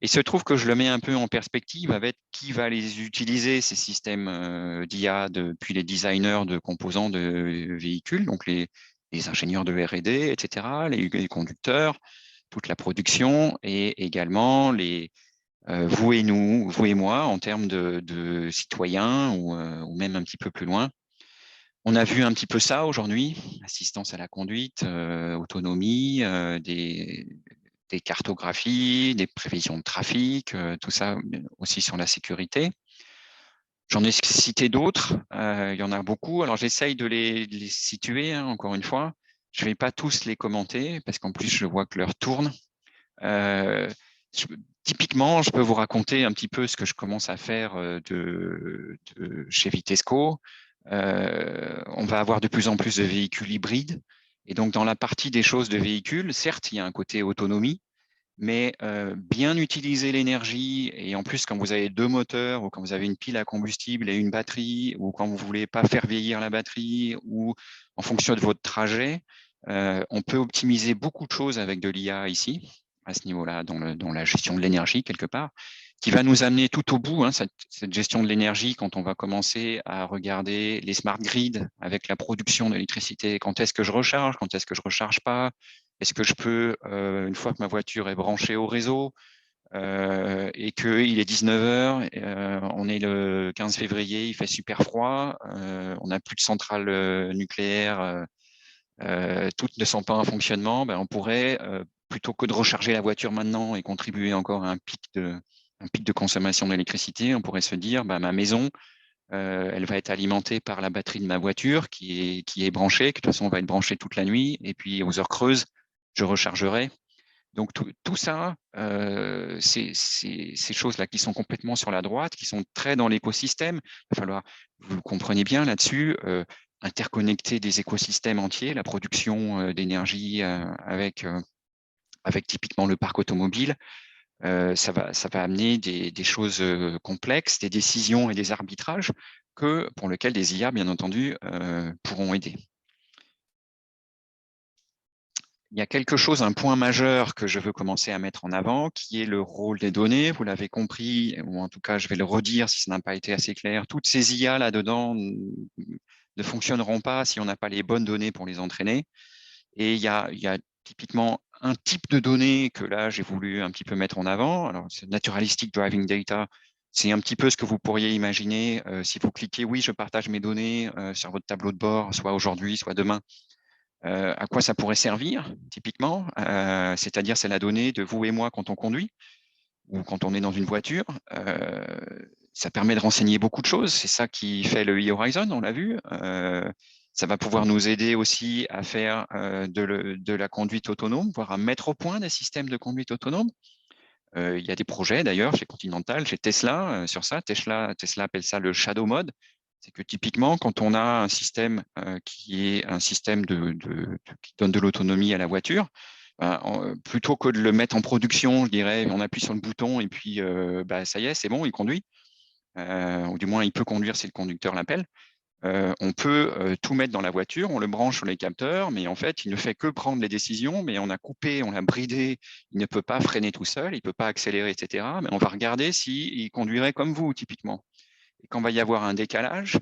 Et il se trouve que je le mets un peu en perspective avec qui va les utiliser, ces systèmes d'IA, depuis les designers de composants de véhicules, donc les ingénieurs de R&D, etc., les conducteurs, toute la production, et également vous et nous, vous et moi, en termes de citoyens ou même un petit peu plus loin. On a vu un petit peu ça aujourd'hui, assistance à la conduite, autonomie, des cartographies, des prévisions de trafic, tout ça aussi sur la sécurité. J'en ai cité d'autres, il y en a beaucoup. Alors j'essaye de les situer, hein, encore une fois. Je ne vais pas tous les commenter parce qu'en plus je vois que l'heure tourne. Typiquement, je peux vous raconter un petit peu ce que je commence à faire chez Vitesco. On va avoir de plus en plus de véhicules hybrides. Et donc, dans la partie des choses de véhicules, certes, il y a un côté autonomie, mais bien utiliser l'énergie, et en plus, quand vous avez 2 moteurs, ou quand vous avez une pile à combustible et une batterie, ou quand vous ne voulez pas faire vieillir la batterie, ou en fonction de votre trajet, on peut optimiser beaucoup de choses avec de l'IA ici, à ce niveau-là, dans la gestion de l'énergie, quelque part, qui va nous amener tout au bout, hein, cette gestion de l'énergie, quand on va commencer à regarder les smart grids avec la production d'électricité. Quand est-ce que je recharge? Quand est-ce que je recharge pas? Est-ce que je peux, une fois que ma voiture est branchée au réseau et qu'il est 19 h, on est le 15 février, il fait super froid, on n'a plus de centrale nucléaire, toutes ne sont pas en fonctionnement, ben on pourrait, plutôt que de recharger la voiture maintenant et contribuer encore à un pic de consommation d'électricité, on pourrait se dire, ben, ma maison, elle va être alimentée par la batterie de ma voiture qui est branchée, qui de toute façon va être branchée toute la nuit, et puis aux heures creuses, je rechargerai. Donc tout ça, ces choses-là qui sont complètement sur la droite, qui sont très dans l'écosystème, il va falloir, vous le comprenez bien là-dessus, interconnecter des écosystèmes entiers, la production d'énergie avec typiquement le parc automobile, ça va amener des choses complexes, des décisions et des arbitrages pour lesquels des IA, bien entendu, pourront aider. Il y a quelque chose, un point majeur que je veux commencer à mettre en avant, qui est le rôle des données. Vous l'avez compris, ou en tout cas, je vais le redire si ça n'a pas été assez clair. Toutes ces IA là-dedans ne fonctionneront pas si on n'a pas les bonnes données pour les entraîner. Et il y a typiquement un type de données que là, j'ai voulu un petit peu mettre en avant. Alors, c'est Naturalistic Driving Data. C'est un petit peu ce que vous pourriez imaginer si vous cliquez « Oui, je partage mes données sur votre tableau de bord, soit aujourd'hui, soit demain ». À quoi ça pourrait servir, typiquement, c'est-à-dire c'est la donnée de vous et moi quand on conduit ou quand on est dans une voiture. Ça permet de renseigner beaucoup de choses. C'est ça qui fait le e-Horizon, on l'a vu. Ça va pouvoir nous aider aussi à faire de la conduite autonome, voire à mettre au point des systèmes de conduite autonome. Il y a des projets d'ailleurs chez Continental, chez Tesla, sur ça. Tesla appelle ça le shadow mode. C'est que typiquement, quand on a un système qui est un système qui donne de l'autonomie à la voiture, plutôt que de le mettre en production, je dirais, on appuie sur le bouton et puis ça y est, c'est bon, il conduit. Ou du moins, il peut conduire si le conducteur l'appelle. On peut tout mettre dans la voiture, on le branche sur les capteurs, mais en fait, il ne fait que prendre les décisions, mais on a coupé, on l'a bridé, il ne peut pas freiner tout seul, il ne peut pas accélérer, etc. Mais on va regarder s'il conduirait comme vous, typiquement. Et quand va y avoir un décalage,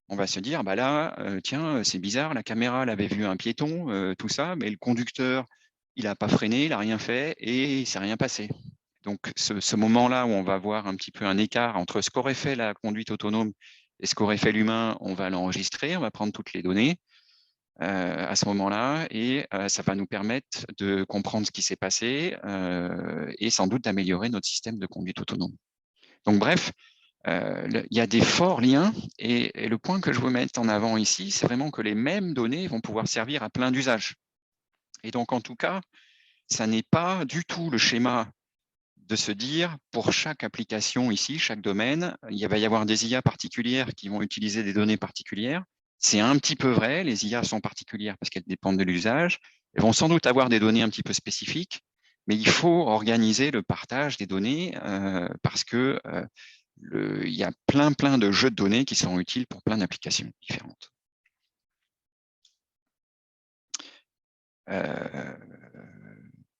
on va se dire, bah là, tiens, c'est bizarre, la caméra elle avait vu un piéton, tout ça, mais le conducteur, il n'a pas freiné, il n'a rien fait et il ne s'est rien passé. Donc, ce moment-là où on va voir un petit peu un écart entre ce qu'aurait fait la conduite autonome et ce qu'aurait fait l'humain, on va l'enregistrer, on va prendre toutes les données à ce moment-là, et ça va nous permettre de comprendre ce qui s'est passé et sans doute d'améliorer notre système de conduite autonome. Donc, bref, il y a des forts liens, et le point que je veux mettre en avant ici, c'est vraiment que les mêmes données vont pouvoir servir à plein d'usages. Et donc, en tout cas, ça n'est pas du tout le schéma de se dire, pour chaque application ici, chaque domaine, il va y avoir des IA particulières qui vont utiliser des données particulières. C'est un petit peu vrai, les IA sont particulières parce qu'elles dépendent de l'usage. Elles vont sans doute avoir des données un petit peu spécifiques, mais il faut organiser le partage des données parce que il y a plein de jeux de données qui sont utiles pour plein d'applications différentes.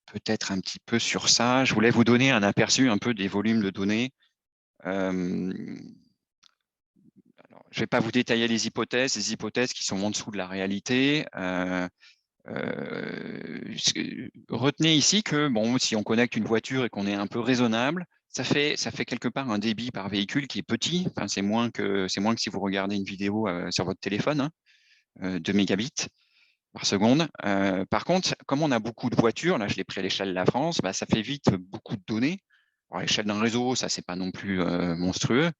peut-être un petit peu sur ça. Je voulais vous donner un aperçu un peu des volumes de données. Alors, je ne vais pas vous détailler les hypothèses qui sont en dessous de la réalité. Retenez ici que bon, si on connecte une voiture et qu'on est un peu raisonnable, ça fait quelque part un débit par véhicule qui est petit. Enfin, c'est moins que si vous regardez une vidéo sur votre téléphone, hein, 2 mégabits par seconde. Par contre, comme on a beaucoup de voitures, là je l'ai pris à l'échelle de la France, bah, ça fait vite beaucoup de données. Alors, à l'échelle d'un réseau, ça c'est pas non plus monstrueux.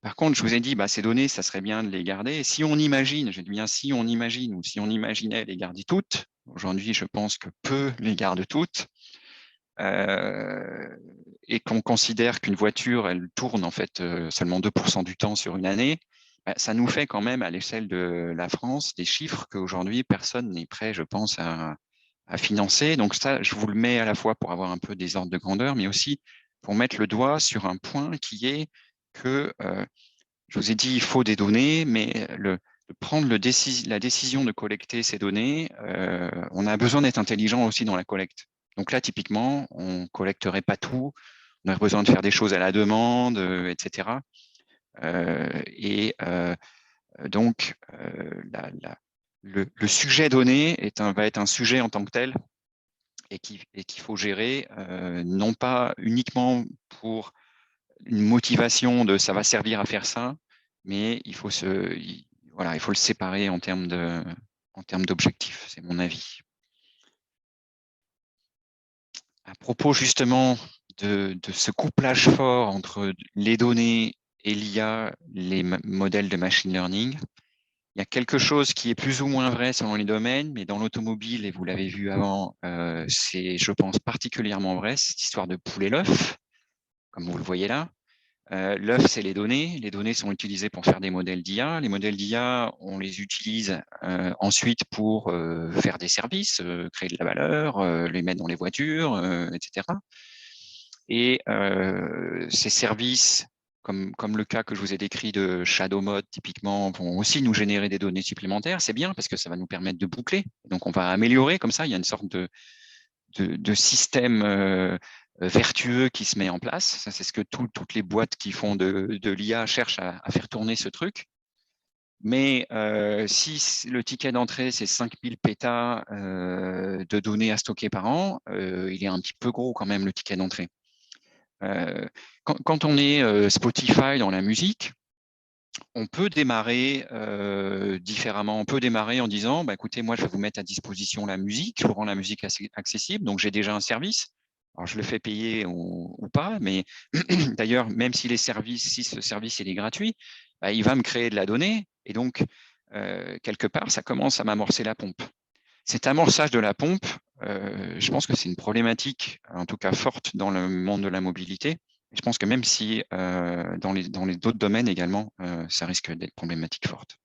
Par contre, je vous ai dit, bah, ces données, ça serait bien de les garder. Et si on imagine, je dis bien si on imagine, ou si on imaginait les garder toutes, aujourd'hui je pense que peu les gardent toutes, et qu'on considère qu'une voiture, elle tourne en fait seulement 2% du temps sur une année, bah, ça nous fait quand même à l'échelle de la France des chiffres qu'aujourd'hui personne n'est prêt, je pense, à financer. Donc ça, je vous le mets à la fois pour avoir un peu des ordres de grandeur, mais aussi pour mettre le doigt sur un point qui est que, je vous ai dit, il faut des données, mais prendre la décision de collecter ces données, on a besoin d'être intelligent aussi dans la collecte. Donc là, typiquement, on ne collecterait pas tout, on aurait besoin de faire des choses à la demande, etc. Donc, le sujet donné va être un sujet en tant que tel et qu'il faut gérer, non pas uniquement pour une motivation de ça va servir à faire ça, mais il faut le séparer en termes d'objectifs, c'est mon avis. À propos justement de ce couplage fort entre les données et l'IA, les modèles de machine learning, il y a quelque chose qui est plus ou moins vrai selon les domaines, mais dans l'automobile, et vous l'avez vu avant, c'est, je pense, particulièrement vrai, cette histoire de poule et l'œuf, comme vous le voyez là. L'œuf, c'est les données. Les données sont utilisées pour faire des modèles d'IA. Les modèles d'IA, on les utilise ensuite pour faire des services, créer de la valeur, les mettre dans les voitures, etc. Et ces services, comme le cas que je vous ai décrit de Shadow Mode, typiquement, vont aussi nous générer des données supplémentaires. C'est bien parce que ça va nous permettre de boucler. Donc, on va améliorer comme ça. Il y a une sorte de système vertueux qui se met en place. Ça, c'est ce que toutes les boîtes qui font de l'IA cherchent à faire tourner ce truc. Mais si le ticket d'entrée, c'est 5000 pétas de données à stocker par an, il est un petit peu gros quand même, le ticket d'entrée. Quand on est Spotify dans la musique, on peut démarrer différemment. On peut démarrer en disant, bah, écoutez, moi, je vais vous mettre à disposition la musique, je vous rends la musique accessible, donc j'ai déjà un service. Alors, je le fais payer ou pas, mais d'ailleurs, même si ce service il est gratuit, bah, il va me créer de la donnée, et donc, quelque part, ça commence à m'amorcer la pompe. Cet amorçage de la pompe, je pense que c'est une problématique, en tout cas forte, dans le monde de la mobilité. Je pense que même si dans les autres domaines également, ça risque d'être problématique forte.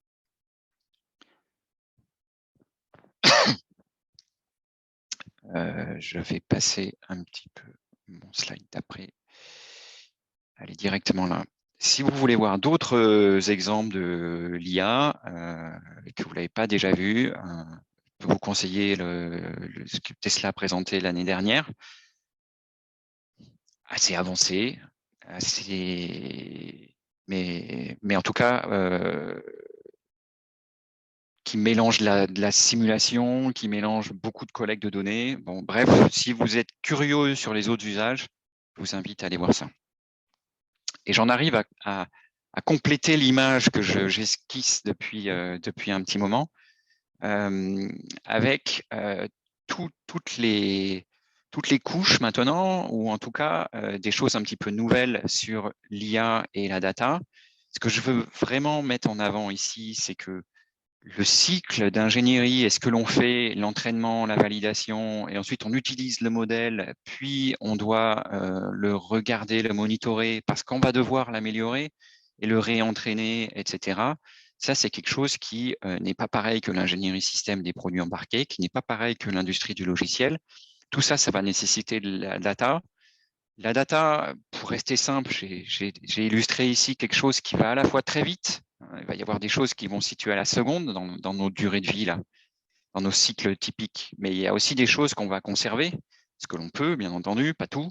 Je vais passer un petit peu mon slide d'après. Allez directement là. Si vous voulez voir d'autres exemples de l'IA que vous ne l'avez pas déjà vu, je peux vous conseiller ce que Tesla a présenté l'année dernière. Assez avancé, mais en tout cas, qui mélange de la simulation, qui mélange beaucoup de collecte de données. Bon, bref, si vous êtes curieux sur les autres usages, je vous invite à aller voir ça. Et j'en arrive à compléter l'image que j'esquisse depuis un petit moment, avec toutes les couches maintenant, ou en tout cas des choses un petit peu nouvelles sur l'IA et la data. Ce que je veux vraiment mettre en avant ici, c'est que le cycle d'ingénierie est ce que l'on fait, l'entraînement, la validation, et ensuite on utilise le modèle, puis on doit le regarder, le monitorer, parce qu'on va devoir l'améliorer et le réentraîner, etc. Ça, c'est quelque chose qui n'est pas pareil que l'ingénierie système des produits embarqués, qui n'est pas pareil que l'industrie du logiciel. Tout ça, ça va nécessiter de la data. La data, pour rester simple, j'ai illustré ici quelque chose qui va à la fois très vite. Il va y avoir des choses qui vont se situer à la seconde dans nos durées de vie là. dans nos cycles typiques. Mais il y a aussi des choses qu'on va conserver, ce que l'on peut, bien entendu, pas tout.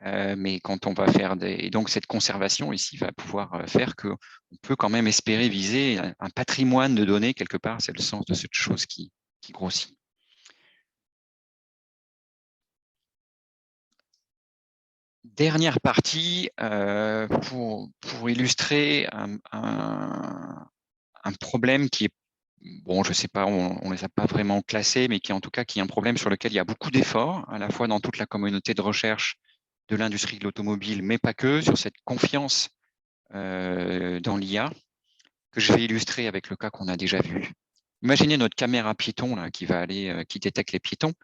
Mais quand on va faire des... Et donc, cette conservation ici va pouvoir faire qu'on peut quand même espérer viser un patrimoine de données quelque part. C'est le sens de cette chose qui grossit. Dernière partie, pour illustrer un problème qui est, bon, je ne sais pas, on ne les a pas vraiment classés, mais qui en tout cas qui est un problème sur lequel il y a beaucoup d'efforts, à la fois dans toute la communauté de recherche de l'industrie de l'automobile, mais pas que, sur cette confiance dans l'IA, que je vais illustrer avec le cas qu'on a déjà vu. Imaginez notre caméra piéton là, qui va aller, qui détecte les piétons,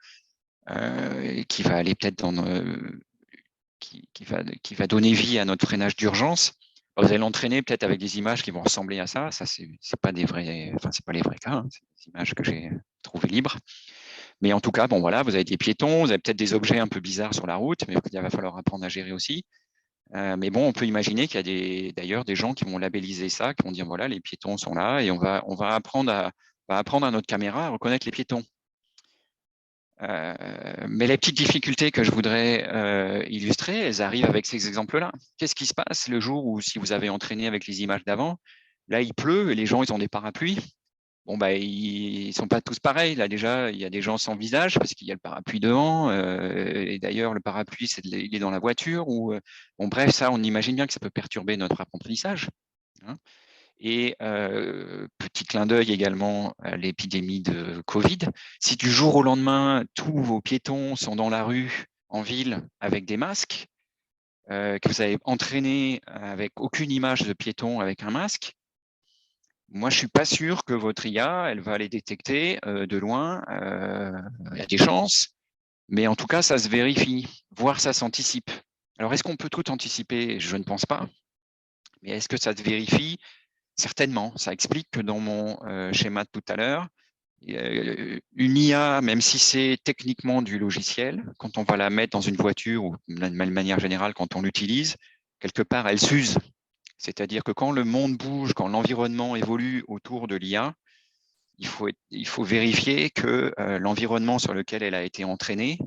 et qui va aller peut-être dans qui va donner vie à notre freinage d'urgence. Vous allez l'entraîner peut-être avec des images qui vont ressembler à ça. Ça, c'est pas des vrais, enfin, c'est pas les vrais cas, hein. C'est des images que j'ai trouvées libres. Mais en tout cas, bon voilà, vous avez des piétons, vous avez peut-être des objets un peu bizarres sur la route, mais il va falloir apprendre à gérer aussi. Mais bon, on peut imaginer qu'il y a d'ailleurs des gens qui vont labelliser ça, qui vont dire voilà, les piétons sont là, et on va apprendre à notre caméra à reconnaître les piétons. Mais les petites difficultés que je voudrais illustrer, elles arrivent avec ces exemples-là. Qu'est-ce qui se passe le jour où, si vous avez entraîné avec les images d'avant, là il pleut et les gens ils ont des parapluies? Bon, bah, ils sont pas tous pareils. Là déjà, il y a des gens sans visage parce qu'il y a le parapluie devant. Et d'ailleurs, le parapluie, il est dans la voiture. Bon, bref, ça, on imagine bien que ça peut perturber notre apprentissage, hein. Et petit clin d'œil également à l'épidémie de Covid. Si du jour au lendemain, tous vos piétons sont dans la rue, en ville, avec des masques, que vous avez entraîné avec aucune image de piéton avec un masque, moi, je suis pas sûr que votre IA, elle va les détecter de loin. Il y a des chances, mais en tout cas, ça se vérifie, voire ça s'anticipe. Alors, est-ce qu'on peut tout anticiper? Je ne pense pas. Mais est-ce que ça se vérifie? Certainement. Ça explique que dans mon schéma de tout à l'heure, une IA, même si c'est techniquement du logiciel, quand on va la mettre dans une voiture ou de manière générale, quand on l'utilise, quelque part, elle s'use. C'est-à-dire que quand le monde bouge, quand l'environnement évolue autour de l'IA, il faut vérifier que l'environnement sur lequel elle a été entraînée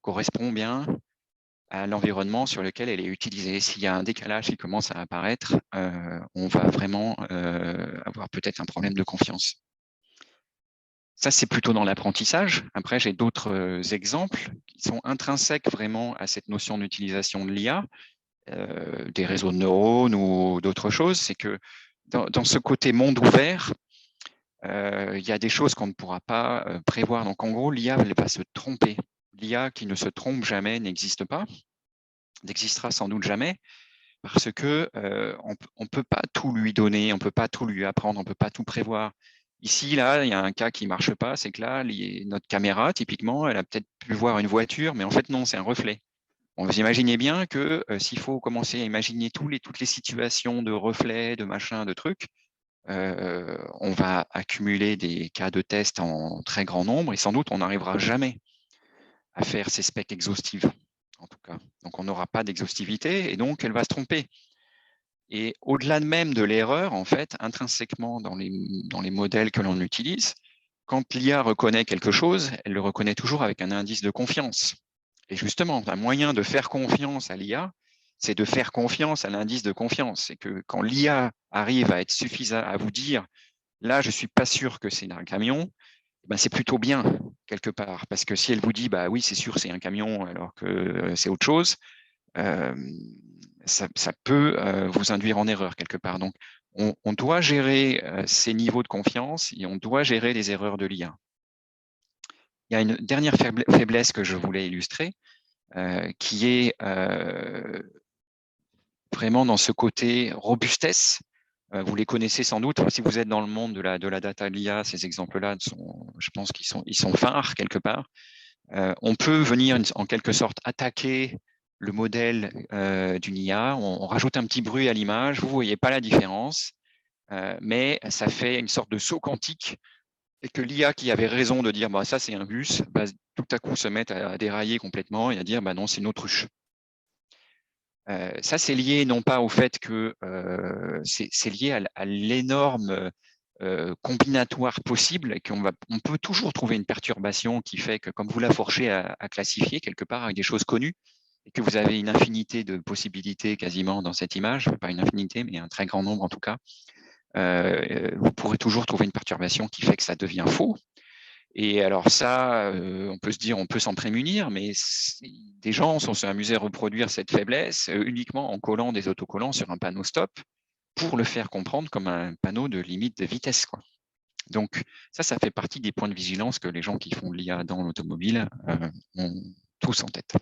correspond bien à l'environnement sur lequel elle est utilisée. S'il y a un décalage qui commence à apparaître, on va vraiment avoir peut-être un problème de confiance. Ça, c'est plutôt dans l'apprentissage. Après, j'ai d'autres exemples qui sont intrinsèques vraiment à cette notion d'utilisation de l'IA, des réseaux de neurones ou d'autres choses. C'est que dans ce côté monde ouvert, il y a des choses qu'on ne pourra pas prévoir. Donc, en gros, l'IA va se tromper. L'IA qui ne se trompe jamais n'existe pas, n'existera sans doute jamais, parce que on peut pas tout lui donner, on peut pas tout lui apprendre, on peut pas tout prévoir. Ici, là, il y a un cas qui marche pas, c'est que là, notre caméra, typiquement, elle a peut-être pu voir une voiture, mais en fait, non, c'est un reflet. Bon, vous imaginez bien que s'il faut commencer à imaginer toutes les situations de reflets, de machins, de trucs, on va accumuler des cas de test en très grand nombre et sans doute on n'arrivera jamais à faire ces specs exhaustives, en tout cas. Donc on n'aura pas d'exhaustivité et donc elle va se tromper. Et au-delà même de l'erreur, en fait, intrinsèquement dans les modèles que l'on utilise, quand l'IA reconnaît quelque chose, elle le reconnaît toujours avec un indice de confiance. Et justement, un moyen de faire confiance à l'IA, c'est de faire confiance à l'indice de confiance. C'est que quand l'IA arrive à être suffisant à vous dire là, je suis pas sûr que c'est un camion, ben, c'est plutôt bien quelque part. Parce que si elle vous dit bah oui, c'est sûr, c'est un camion, alors que c'est autre chose, ça peut vous induire en erreur quelque part. Donc, on doit gérer ces niveaux de confiance et on doit gérer les erreurs de l'IA. Il y a une dernière faiblesse que je voulais illustrer, qui est vraiment dans ce côté robustesse. Vous les connaissez sans doute. Si vous êtes dans le monde de la data l'IA, ces exemples-là, je pense ils sont phares quelque part. On peut venir en quelque sorte attaquer le modèle d'une IA. On rajoute un petit bruit à l'image. Vous ne voyez pas la différence, mais ça fait une sorte de saut quantique et que l'IA qui avait raison de dire bah, ça c'est un bus, va tout à coup se mettre à dérailler complètement et à dire bah, non, c'est une autruche. Ça, c'est lié non pas au fait que c'est lié à l'énorme combinatoire possible, et on peut toujours trouver une perturbation qui fait que, comme vous la forcez à classifier quelque part avec des choses connues, et que vous avez une infinité de possibilités quasiment dans cette image, pas une infinité, mais un très grand nombre en tout cas, vous pourrez toujours trouver une perturbation qui fait que ça devient faux. Et alors ça, on peut se dire, on peut s'en prémunir, mais des gens se sont amusés à reproduire cette faiblesse uniquement en collant des autocollants sur un panneau stop pour le faire comprendre comme un panneau de limite de vitesse, quoi. Donc ça fait partie des points de vigilance que les gens qui font de l'IA dans l'automobile ont tous en tête.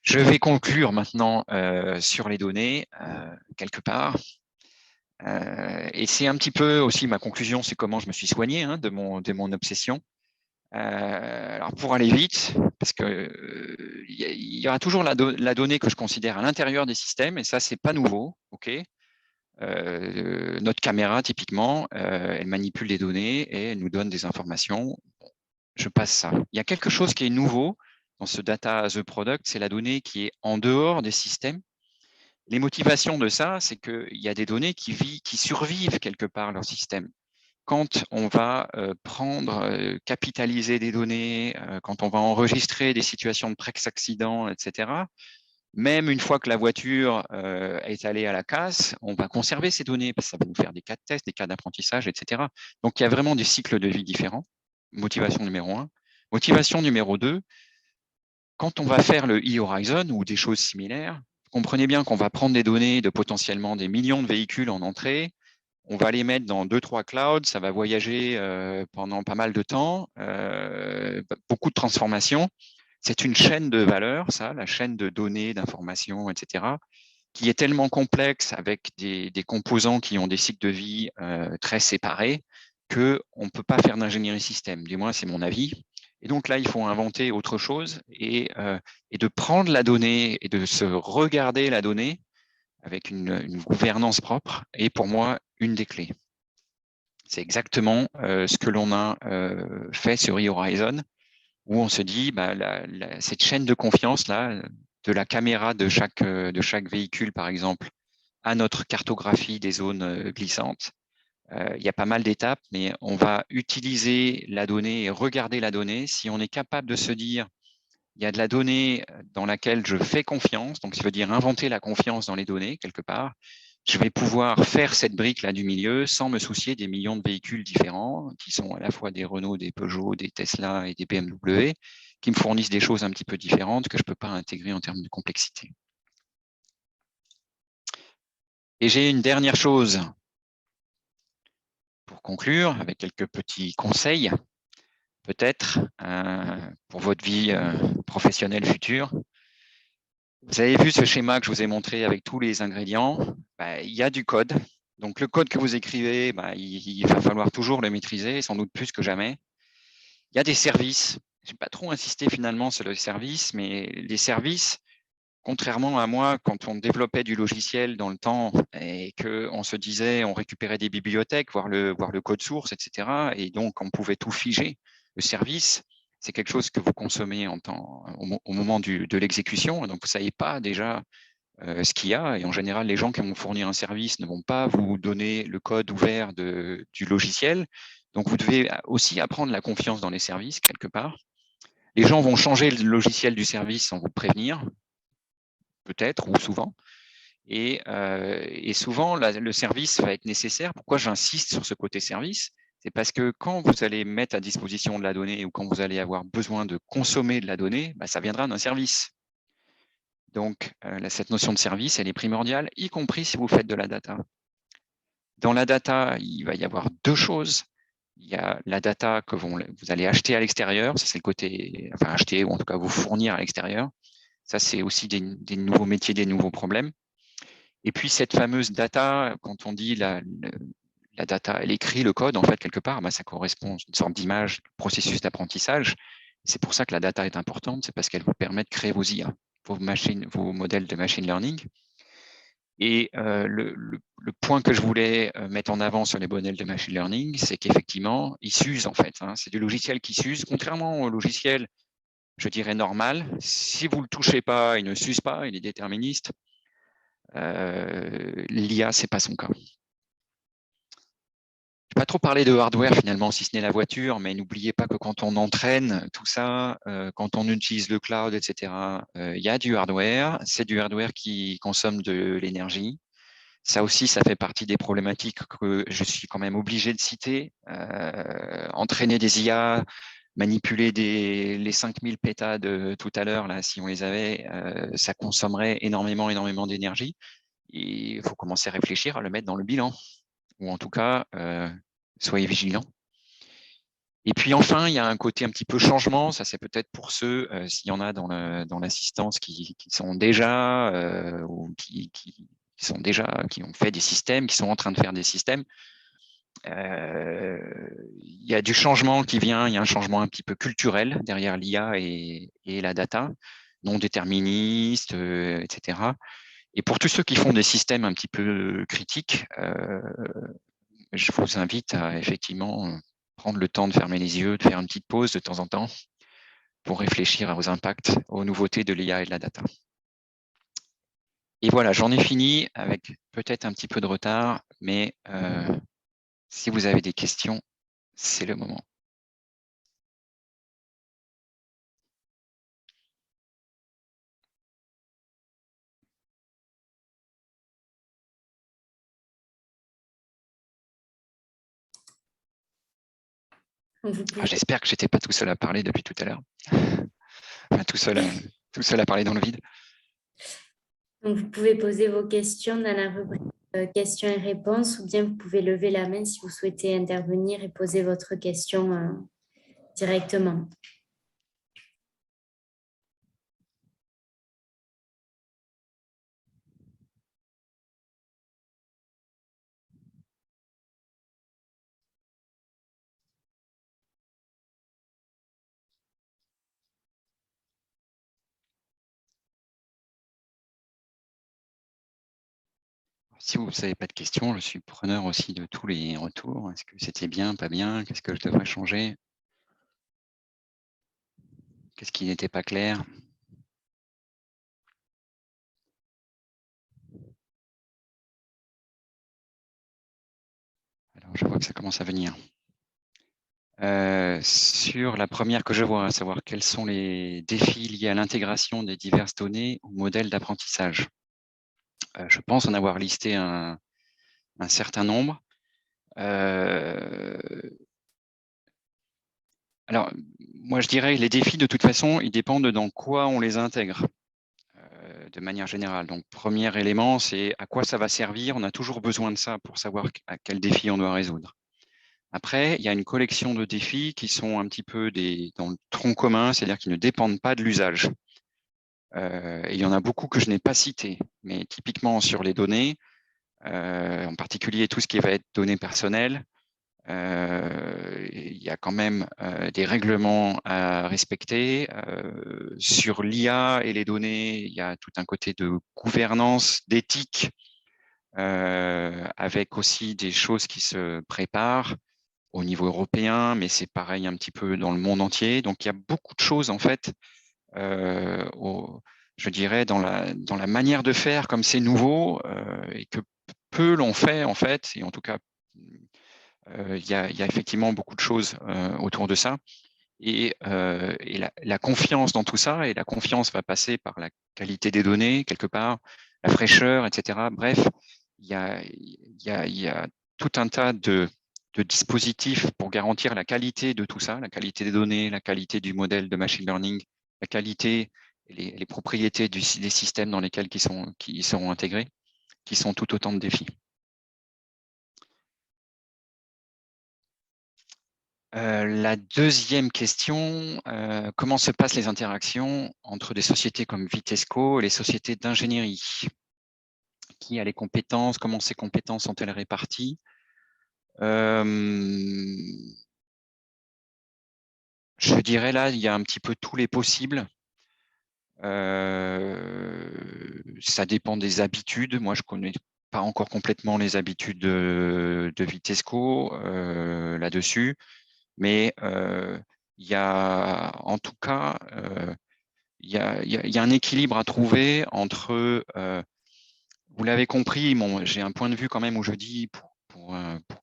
Je vais conclure maintenant sur les données, quelque part. Et c'est un petit peu aussi ma conclusion, c'est comment je me suis soigné de mon obsession. Alors pour aller vite, parce que il y aura toujours la donnée que je considère à l'intérieur des systèmes, et ça c'est pas nouveau, ok. Notre caméra typiquement, elle manipule les données et elle nous donne des informations. Bon, je passe ça. Il y a quelque chose qui est nouveau dans ce data as a product, c'est la donnée qui est en dehors des systèmes. Les motivations de ça, c'est qu'il y a des données qui survivent quelque part leur système. Quand on va capitaliser des données, quand on va enregistrer des situations de pré-accident, etc., même une fois que la voiture est allée à la casse, on va conserver ces données parce que ça va nous faire des cas de test, des cas d'apprentissage, etc. Donc, il y a vraiment des cycles de vie différents. Motivation numéro 1. Motivation numéro 2, quand on va faire le e-Horizon ou des choses similaires, comprenez bien qu'on va prendre des données de potentiellement des millions de véhicules en entrée, on va les mettre dans 2-3 clouds, ça va voyager pendant pas mal de temps, beaucoup de transformations. C'est une chaîne de valeur, ça, la chaîne de données, d'informations, etc., qui est tellement complexe avec des composants qui ont des cycles de vie très séparés qu'on ne peut pas faire d'ingénierie système. Du moins, c'est mon avis. Et donc là, il faut inventer autre chose et de prendre la donnée et de se regarder la donnée avec une gouvernance propre est pour moi une des clés. C'est exactement ce que l'on a fait sur e-Horizon, où on se dit, cette chaîne de confiance là, de la caméra de chaque véhicule, par exemple, à notre cartographie des zones glissantes. Il y a pas mal d'étapes, mais on va utiliser la donnée et regarder la donnée. Si on est capable de se dire, il y a de la donnée dans laquelle je fais confiance, donc ça veut dire inventer la confiance dans les données quelque part, je vais pouvoir faire cette brique-là du milieu sans me soucier des millions de véhicules différents, qui sont à la fois des Renault, des Peugeot, des Tesla et des BMW, qui me fournissent des choses un petit peu différentes que je ne peux pas intégrer en termes de complexité. Et j'ai une dernière chose pour conclure, avec quelques petits conseils, peut-être, pour votre vie professionnelle future. Vous avez vu ce schéma que je vous ai montré avec tous les ingrédients, il y a du code. Donc le code que vous écrivez, il va falloir toujours le maîtriser, sans doute plus que jamais. Il y a des services. Je n'ai pas trop insisté finalement sur le service, mais les services, contrairement à moi, quand on développait du logiciel dans le temps et qu'on se disait, on récupérait des bibliothèques, voir le code source, etc. Et donc, on pouvait tout figer. Le service, c'est quelque chose que vous consommez au moment de l'exécution. Donc, vous ne savez pas déjà ce qu'il y a. Et en général, les gens qui vont fournir un service ne vont pas vous donner le code ouvert du logiciel. Donc, vous devez aussi apprendre la confiance dans les services, quelque part. Les gens vont changer le logiciel du service sans vous prévenir, peut-être, ou souvent. Et souvent, le service va être nécessaire. Pourquoi j'insiste sur ce côté service? C'est parce que quand vous allez mettre à disposition de la donnée ou quand vous allez avoir besoin de consommer de la donnée, ça viendra d'un service. Donc, cette notion de service, elle est primordiale, y compris si vous faites de la data. Dans la data, il va y avoir deux choses. Il y a la data que vous allez acheter à l'extérieur, ça c'est le côté, enfin acheter ou en tout cas vous fournir à l'extérieur. Ça, c'est aussi des nouveaux métiers, des nouveaux problèmes. Et puis, cette fameuse data, quand on dit la data, elle écrit le code, en fait, quelque part, ça correspond à une sorte d'image, processus d'apprentissage. C'est pour ça que la data est importante, c'est parce qu'elle vous permet de créer vos IA, vos modèles de machine learning. Et le point que je voulais mettre en avant sur les modèles de machine learning, c'est qu'effectivement, ils s'usent, en fait. C'est du logiciel qui s'use, contrairement au logiciel, je dirais, normal. Si vous ne le touchez pas, il ne s'use pas, il est déterministe. L'IA, ce n'est pas son cas. Je ne vais pas trop parler de hardware finalement, si ce n'est la voiture, mais n'oubliez pas que quand on entraîne tout ça, quand on utilise le cloud, etc., il y a du hardware. C'est du hardware qui consomme de l'énergie. Ça aussi, ça fait partie des problématiques que je suis quand même obligé de citer. Entraîner des IA, manipuler les 5000 pétas de tout à l'heure, là, si on les avait, ça consommerait énormément d'énergie. Et il faut commencer à réfléchir à le mettre dans le bilan, ou en tout cas, soyez vigilants. Et puis enfin, il y a un côté un petit peu changement, ça c'est peut-être pour ceux, s'il y en a dans l'assistance qui sont déjà, ou qui ont fait des systèmes, qui sont en train de faire des systèmes. Il y a du changement qui vient, il y a un changement un petit peu culturel derrière l'IA et la data, non déterministe, etc. Et pour tous ceux qui font des systèmes un petit peu critiques, je vous invite à effectivement prendre le temps de fermer les yeux, de faire une petite pause de temps en temps pour réfléchir aux impacts, aux nouveautés de l'IA et de la data. Et voilà, j'en ai fini avec peut-être un petit peu de retard, mais si vous avez des questions, c'est le moment. J'espère que je n'étais pas tout seul à parler depuis tout à l'heure. Enfin, tout seul à parler dans le vide. Donc, vous pouvez poser vos questions dans la rubrique questions et réponses, ou bien vous pouvez lever la main si vous souhaitez intervenir et poser votre question directement. Si vous n'avez pas de questions, je suis preneur aussi de tous les retours. Est-ce que c'était bien, pas bien? Qu'est-ce que je devrais changer? Qu'est-ce qui n'était pas clair? Alors, je vois que ça commence à venir. Sur la première que je vois, à savoir quels sont les défis liés à l'intégration des diverses données ou modèles d'apprentissage. Je pense en avoir listé un certain nombre. Alors, moi, je dirais que les défis, de toute façon, ils dépendent dans quoi on les intègre, de manière générale. Donc, premier élément, c'est à quoi ça va servir. On a toujours besoin de ça pour savoir à quel défi on doit résoudre. Après, il y a une collection de défis qui sont un petit peu dans le tronc commun, c'est-à-dire qui ne dépendent pas de l'usage. Et il y en a beaucoup que je n'ai pas cités, mais typiquement sur les données, en particulier tout ce qui va être données personnelles, il y a quand même des règlements à respecter. Sur l'IA et les données, il y a tout un côté de gouvernance, d'éthique, avec aussi des choses qui se préparent au niveau européen, mais c'est pareil un petit peu dans le monde entier. Donc, il y a beaucoup de choses, en fait, je dirais, dans la manière de faire, comme c'est nouveau, et que peu l'ont fait, en fait, et en tout cas, il y a effectivement beaucoup de choses autour de ça. Et la confiance dans tout ça, et la confiance va passer par la qualité des données, quelque part, la fraîcheur, etc. Bref, il y a tout un tas de dispositifs pour garantir la qualité de tout ça, la qualité des données, la qualité du modèle de machine learning, la qualité et les propriétés des systèmes dans lesquels qui seront intégrés, qui sont tout autant de défis. La deuxième question, comment se passent les interactions entre des sociétés comme Vitesco et les sociétés d'ingénierie? Qui a les compétences? Comment ces compétences sont-elles réparties? Je dirais là, il y a un petit peu tous les possibles. Ça dépend des habitudes. Moi, je ne connais pas encore complètement les habitudes de Vitesco là-dessus. Mais il y a en tout cas, il y a un équilibre à trouver entre vous l'avez compris, j'ai un point de vue quand même où je dis, pour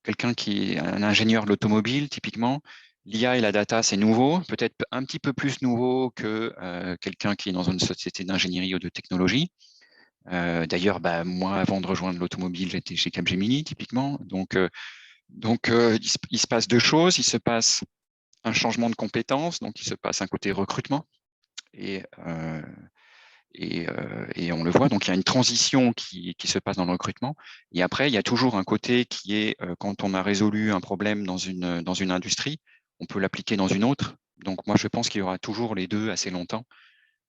quelqu'un qui est un ingénieur de l'automobile, typiquement, l'IA et la data, c'est nouveau, peut-être un petit peu plus nouveau que quelqu'un qui est dans une société d'ingénierie ou de technologie. D'ailleurs, moi, avant de rejoindre l'automobile, j'étais chez Capgemini, typiquement. Donc, il se passe deux choses. Il se passe un changement de compétences, donc il se passe un côté recrutement. Et on le voit, donc il y a une transition qui se passe dans le recrutement. Et après, il y a toujours un côté qui est, quand on a résolu un problème dans une industrie, on peut l'appliquer dans une autre. Donc moi, je pense qu'il y aura toujours les deux assez longtemps,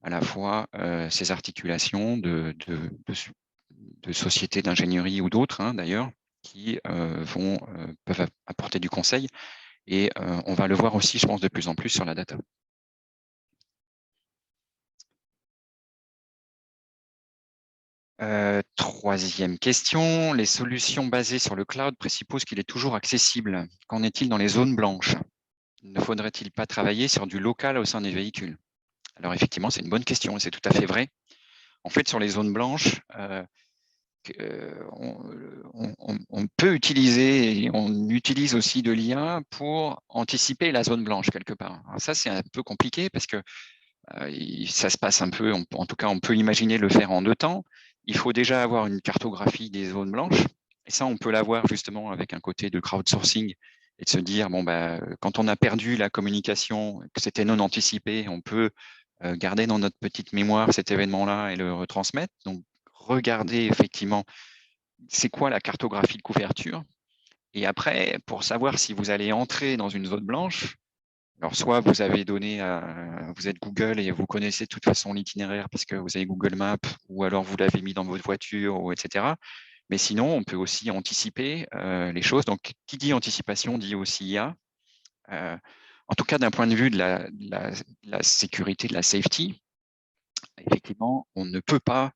à la fois ces articulations de sociétés d'ingénierie ou d'autres, hein, d'ailleurs, qui peuvent apporter du conseil. Et on va le voir aussi, je pense, de plus en plus sur la data. Troisième question, les solutions basées sur le cloud présupposent qu'il est toujours accessible. Qu'en est-il dans les zones blanches? Ne faudrait-il pas travailler sur du local au sein des véhicules? Alors effectivement, c'est une bonne question et c'est tout à fait vrai. En fait, sur les zones blanches, on peut utiliser, et on utilise aussi de l'IA pour anticiper la zone blanche quelque part. Alors ça, c'est un peu compliqué parce que ça se passe un peu, en tout cas, on peut imaginer le faire en deux temps. Il faut déjà avoir une cartographie des zones blanches. Et ça, on peut l'avoir justement avec un côté de crowdsourcing et de se dire, quand on a perdu la communication, que c'était non anticipé, on peut garder dans notre petite mémoire cet événement-là et le retransmettre. Donc, regarder effectivement, c'est quoi la cartographie de couverture. Et après, pour savoir si vous allez entrer dans une zone blanche, alors, soit vous avez donné, vous êtes Google et vous connaissez de toute façon l'itinéraire parce que vous avez Google Maps, ou alors vous l'avez mis dans votre voiture, etc. Mais sinon, on peut aussi anticiper les choses. Donc, qui dit anticipation dit aussi IA. En tout cas, d'un point de vue de la sécurité, de la safety, effectivement, on ne peut pas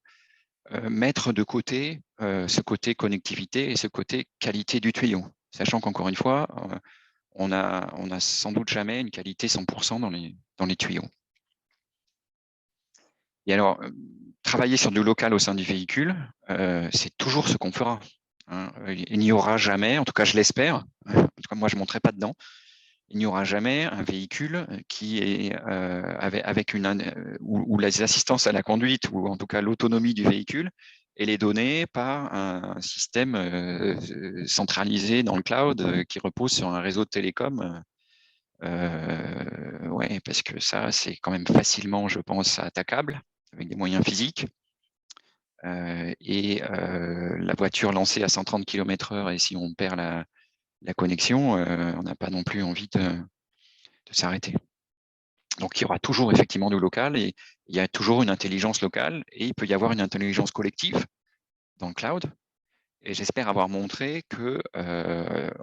mettre de côté ce côté connectivité et ce côté qualité du tuyau. Sachant qu'encore une fois, on a sans doute jamais une qualité 100% dans les tuyaux. Et alors, travailler sur du local au sein du véhicule, c'est toujours ce qu'on fera. Hein. Il n'y aura jamais, en tout cas je l'espère, en tout cas moi je ne monterai pas dedans, il n'y aura jamais un véhicule qui est avec où les assistances à la conduite, ou en tout cas l'autonomie du véhicule, elle est donnée par un système centralisé dans le cloud qui repose sur un réseau de télécom. Ouais, parce que ça, c'est quand même facilement, je pense, attaquable avec des moyens physiques. La voiture lancée à 130 km/h, et si on perd la connexion, on n'a pas non plus envie de s'arrêter. Donc, il y aura toujours effectivement du local et il y a toujours une intelligence locale et il peut y avoir une intelligence collective dans le cloud. Et j'espère avoir montré que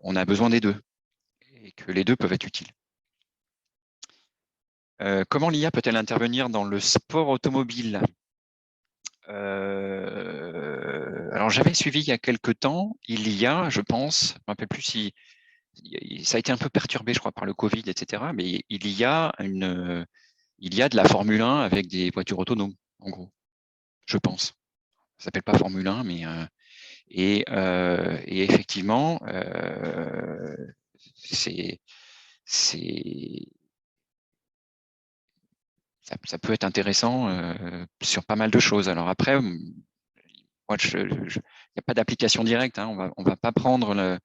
on a besoin des deux et que les deux peuvent être utiles. Comment l'IA peut-elle intervenir dans le sport automobile? Alors, j'avais suivi il y a quelques temps, il y a, je pense, je ne me rappelle plus si ça a été un peu perturbé, je crois, par le Covid, etc. Mais il y a de la Formule 1 avec des voitures autonomes, en gros, je pense. Ça s'appelle pas Formule 1, mais et effectivement, c'est ça peut être intéressant sur pas mal de choses. Alors après, moi, il n'y a pas d'application directe. Hein. On va pas prendre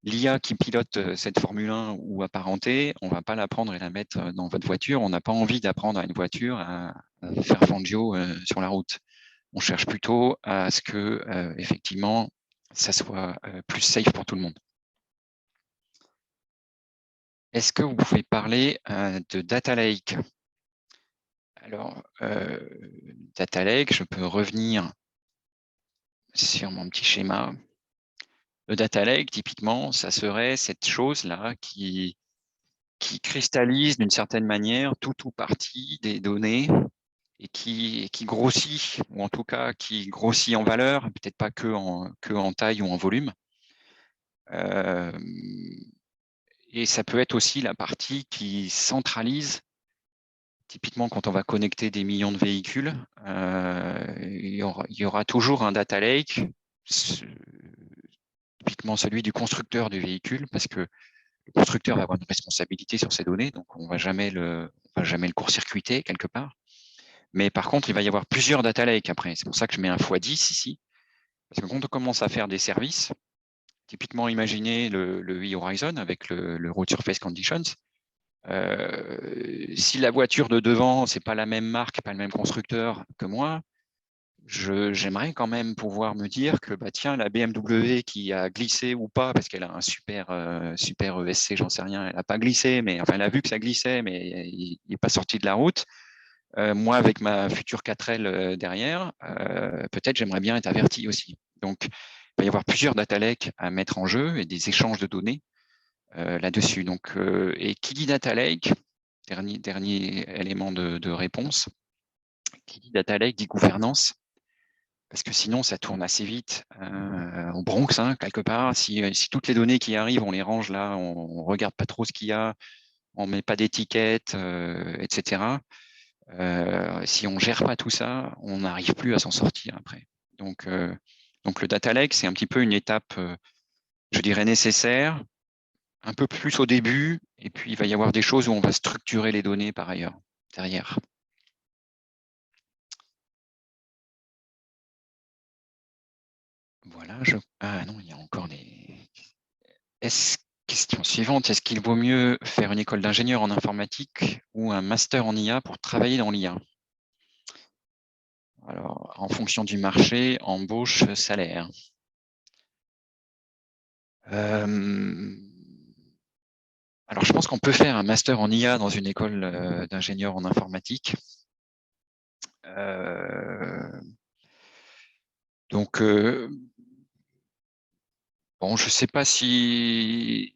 l'IA qui pilote cette Formule 1 ou apparentée, on va pas la prendre et la mettre dans votre voiture. On n'a pas envie d'apprendre à une voiture à faire Fangio sur la route. On cherche plutôt à ce que, effectivement, ça soit plus safe pour tout le monde. Est-ce que vous pouvez parler de Data Lake? Alors, Data Lake, je peux revenir sur mon petit schéma. Le Data Lake, typiquement, ça serait cette chose-là qui cristallise d'une certaine manière tout ou partie des données et qui grossit, ou en tout cas qui grossit en valeur, peut-être pas que en taille ou en volume. Et ça peut être aussi la partie qui centralise, typiquement quand on va connecter des millions de véhicules, il y aura toujours un data lake, typiquement celui du constructeur du véhicule, parce que le constructeur va avoir une responsabilité sur ces données, donc on va jamais le court-circuiter quelque part. Mais par contre, il va y avoir plusieurs data lakes après. C'est pour ça que je mets un x10 ici. Parce que quand on commence à faire des services, typiquement, imaginez le e-Horizon avec le Road Surface Conditions. Si la voiture de devant, c'est pas la même marque, pas le même constructeur que moi, j'aimerais quand même pouvoir me dire que bah tiens, la BMW qui a glissé ou pas, parce qu'elle a un super ESC, j'en sais rien, elle n'a pas glissé, mais enfin elle a vu que ça glissait, mais il n'est pas sorti de la route. Moi, avec ma future 4L derrière, peut-être j'aimerais bien être averti aussi. Donc, il va y avoir plusieurs data lakes à mettre en jeu et des échanges de données là-dessus. Donc, et qui dit data lake, dernier élément de réponse, qui dit data lake dit gouvernance, parce que sinon ça tourne assez vite au Bronx, hein, quelque part. Si toutes les données qui arrivent, on les range là, on regarde pas trop ce qu'il y a, on met pas d'étiquette, etc. Si on gère pas tout ça, on n'arrive plus à s'en sortir après. Donc le data lake, c'est un petit peu une étape, je dirais, nécessaire, un peu plus au début, et puis il va y avoir des choses où on va structurer les données par ailleurs, derrière. Voilà, ah non, il y a encore des... Question suivante, est-ce qu'il vaut mieux faire une école d'ingénieur en informatique ou un master en IA pour travailler dans l'IA? Alors, en fonction du marché, embauche, salaire. Alors, je pense qu'on peut faire un master en IA dans une école d'ingénieur en informatique. Donc, bon, je ne sais pas si...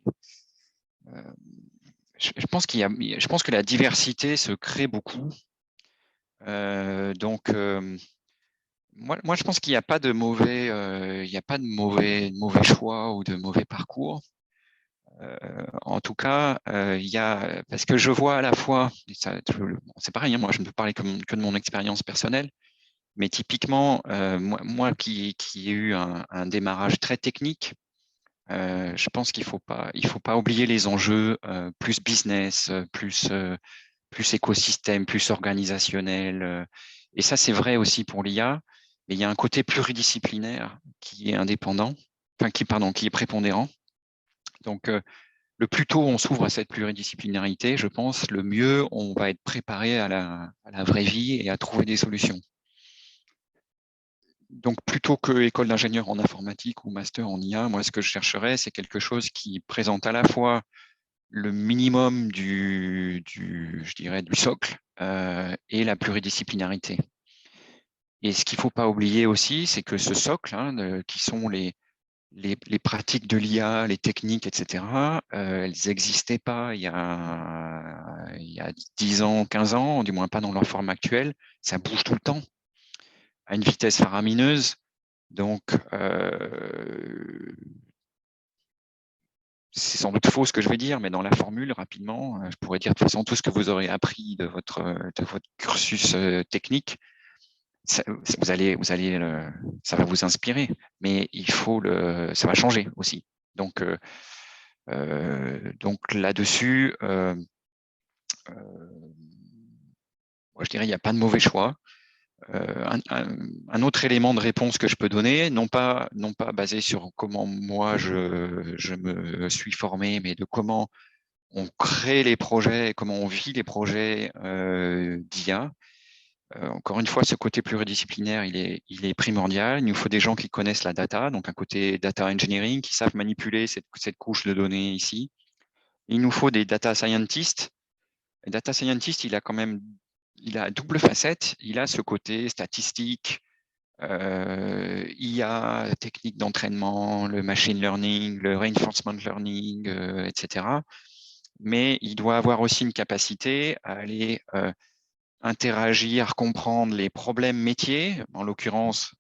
je pense que la diversité se crée beaucoup. Donc, moi, je pense qu'il n'y a pas de mauvais, mauvais choix ou de mauvais parcours. En tout cas, parce que je vois à la fois, c'est pareil, hein, moi je ne peux parler que de mon expérience personnelle, mais typiquement, moi qui ai eu un démarrage très technique, je pense qu'il faut pas oublier les enjeux plus business, plus écosystème, plus organisationnel. Et ça, c'est vrai aussi pour l'IA. Mais il y a un côté pluridisciplinaire qui est indépendant, enfin qui est prépondérant. Donc, le plus tôt on s'ouvre à cette pluridisciplinarité, je pense, le mieux on va être préparé à la vraie vie et à trouver des solutions. Donc, plutôt que école d'ingénieur en informatique ou master en IA, moi, ce que je chercherais, c'est quelque chose qui présente à la fois le minimum je dirais, du socle et la pluridisciplinarité. Et ce qu'il ne faut pas oublier aussi, c'est que ce socle, hein, qui sont les pratiques de l'IA, les techniques, etc., elles n'existaient pas il y a 10 ans, 15 ans, du moins pas dans leur forme actuelle. Ça bouge tout le temps, à une vitesse faramineuse. Donc, c'est sans doute faux ce que je vais dire, mais dans la formule, rapidement, je pourrais dire de toute façon tout ce que vous aurez appris de votre cursus technique, ça va vous inspirer, mais ça va changer aussi. Donc là-dessus, moi, je dirais il n'y a pas de mauvais choix. Un autre élément de réponse que je peux donner, non pas basé sur comment moi je me suis formé, mais de comment on crée les projets, comment on vit les projets d'IA. Encore une fois, ce côté pluridisciplinaire, il est primordial. Il nous faut des gens qui connaissent la data, donc un côté data engineering, qui savent manipuler cette couche de données ici. Il nous faut des data scientists. Le data scientist, il a double facette. Il a ce côté statistique, IA, technique d'entraînement, le machine learning, le reinforcement learning, etc. Mais il doit avoir aussi une capacité à aller interagir, comprendre les problèmes métiers, en l'occurrence,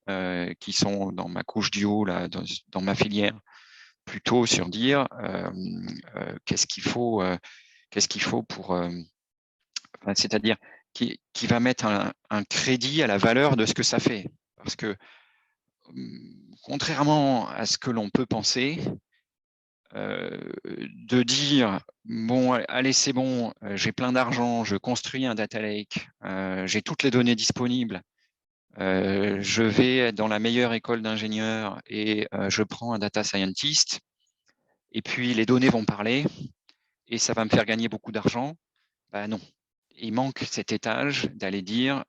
qui sont dans ma couche du haut, là, dans ma filière, plutôt sur dire qu'est-ce qu'il faut pour... c'est-à-dire qui va mettre un crédit à la valeur de ce que ça fait. Parce que, contrairement à ce que l'on peut penser, de dire bon, allez, c'est bon, j'ai plein d'argent, je construis un data lake, j'ai toutes les données disponibles, je vais dans la meilleure école d'ingénieurs et je prends un data scientist, et puis les données vont parler et ça va me faire gagner beaucoup d'argent. Ben non, il manque cet étage d'aller dire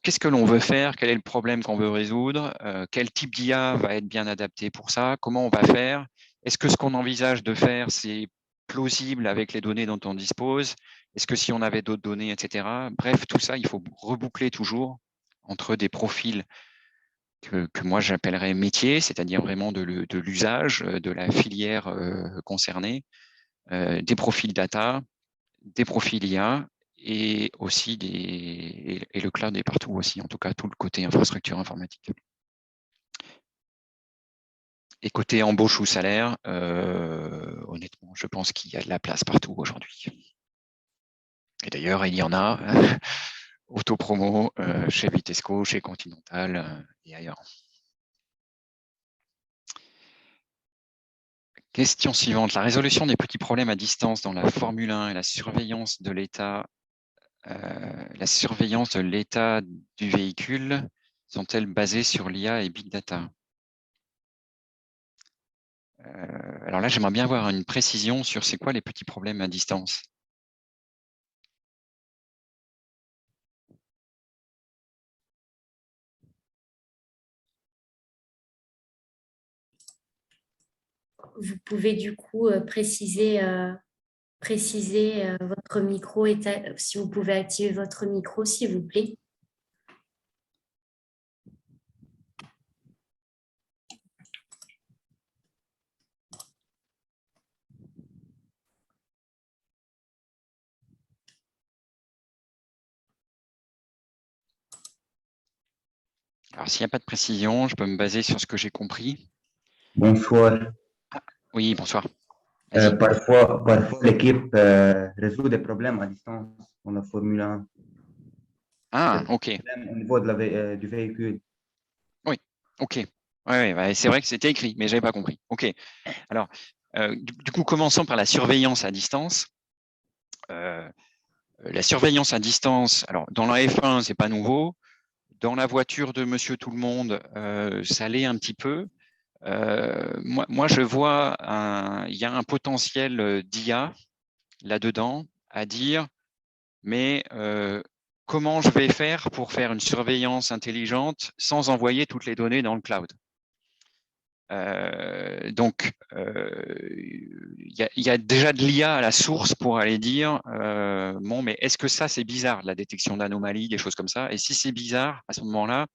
qu'est-ce que l'on veut faire, quel est le problème qu'on veut résoudre, quel type d'IA va être bien adapté pour ça, comment on va faire, est-ce que ce qu'on envisage de faire, c'est plausible avec les données dont on dispose, est-ce que si on avait d'autres données, etc. Bref, tout ça, il faut reboucler toujours entre des profils que moi j'appellerais métiers, c'est-à-dire vraiment de l'usage, de la filière concernée, des profils data, des profils IA, et aussi et le cloud est partout aussi, en tout cas tout le côté infrastructure informatique. Et côté embauche ou salaire, honnêtement, je pense qu'il y a de la place partout aujourd'hui. Et d'ailleurs, il y en a autopromo chez Vitesco, chez Continental et ailleurs. Question suivante. La résolution des petits problèmes à distance dans la Formule 1 et la surveillance de l'état du véhicule sont-elles basées sur l'IA et Big Data? Alors là, j'aimerais bien avoir une précision sur c'est quoi les petits problèmes à distance. Vous pouvez du coup préciser votre micro, si vous pouvez activer votre micro, s'il vous plaît. Alors, s'il n'y a pas de précision, je peux me baser sur ce que j'ai compris. Bonsoir. Oui, bonsoir. Parfois l'équipe résout des problèmes à distance dans la Formule 1. Ah, ok. Au niveau de du véhicule. Oui, ok. Ouais, c'est vrai que c'était écrit, mais je n'avais pas compris. Ok. Alors, du coup, commençons par la surveillance à distance. La surveillance à distance, alors dans la F1, c'est pas nouveau. Dans la voiture de Monsieur Tout-le-Monde, ça l'est un petit peu. Moi, je vois il y a un potentiel d'IA là-dedans à dire, mais comment je vais faire pour faire une surveillance intelligente sans envoyer toutes les données dans le cloud? Donc, il y a déjà de l'IA à la source pour aller dire, bon, mais est-ce que ça, c'est bizarre, la détection d'anomalies, des choses comme ça? Et si c'est bizarre, à ce moment-là,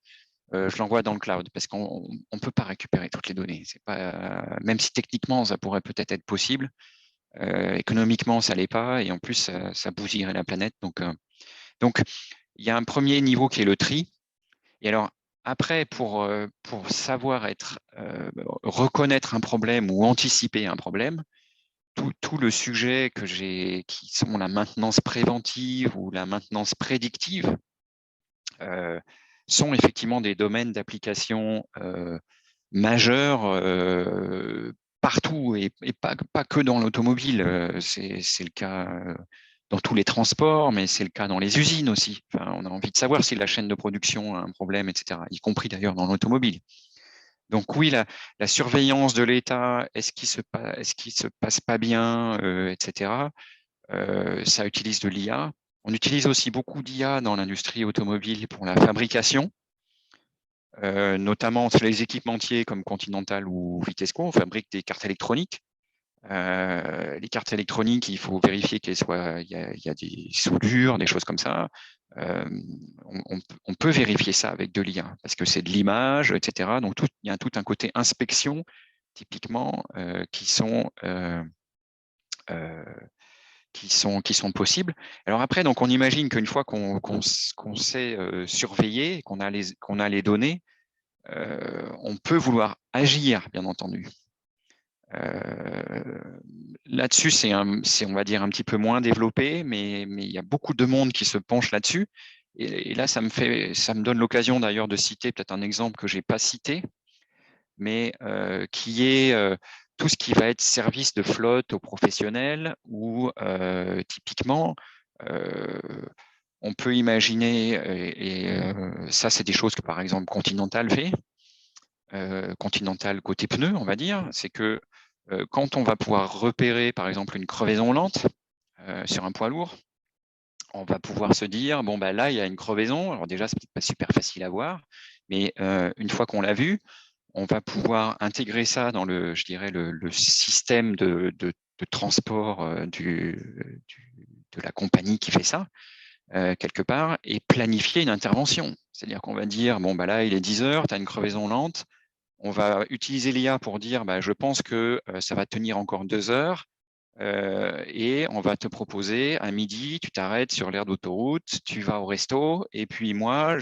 je l'envoie dans le cloud parce qu'on ne peut pas récupérer toutes les données. C'est pas, même si techniquement, ça pourrait peut-être être possible, économiquement, ça l'est pas, et en plus, ça bousillerait la planète. Donc, il y a un premier niveau qui est le tri. Et alors, après, pour savoir reconnaître un problème ou anticiper un problème, tout le sujet qui sont la maintenance préventive ou la maintenance prédictive, sont effectivement des domaines d'application majeurs partout et pas que dans l'automobile. C'est le cas dans tous les transports, mais c'est le cas dans les usines aussi. Enfin, on a envie de savoir si la chaîne de production a un problème, etc., y compris d'ailleurs dans l'automobile. Donc oui, la surveillance de l'État, est-ce qu'il se passe pas bien, etc., ça utilise de l'IA. On utilise aussi beaucoup d'IA dans l'industrie automobile pour la fabrication, notamment les équipementiers comme Continental ou Vitesco. On fabrique des cartes électroniques. Les cartes électroniques, il faut vérifier il y a des soudures, des choses comme ça. On peut vérifier ça avec de l'IA parce que c'est de l'image, etc. Donc il y a tout un côté inspection, typiquement, qui sont possibles. Alors après, donc on imagine qu'une fois qu'on sait surveiller, qu'on a les données, on peut vouloir agir, bien entendu. Là-dessus, c'est on va dire un petit peu moins développé, mais il y a beaucoup de monde qui se penche là-dessus. Et là, ça me donne l'occasion d'ailleurs de citer peut-être un exemple que je n'ai pas cité, mais qui est tout ce qui va être service de flotte aux professionnels, où typiquement, on peut imaginer, et ça c'est des choses que par exemple Continental fait, Continental côté pneus, on va dire, c'est que quand on va pouvoir repérer par exemple une crevaison lente sur un poids lourd, on va pouvoir se dire, bon, bah, là, il y a une crevaison. Alors déjà, c'est peut-être pas super facile à voir, mais une fois qu'on l'a vu, on va pouvoir intégrer ça dans je dirais, le système de transport de la compagnie qui fait ça, quelque part, et planifier une intervention. C'est-à-dire qu'on va dire, bon, bah, là, il est 10 heures, tu as une crevaison lente. On va utiliser l'IA pour dire, bah, je pense que ça va tenir encore 2 heures. Et on va te proposer à midi, tu t'arrêtes sur l'aire d'autoroute, tu vas au resto, et puis moi,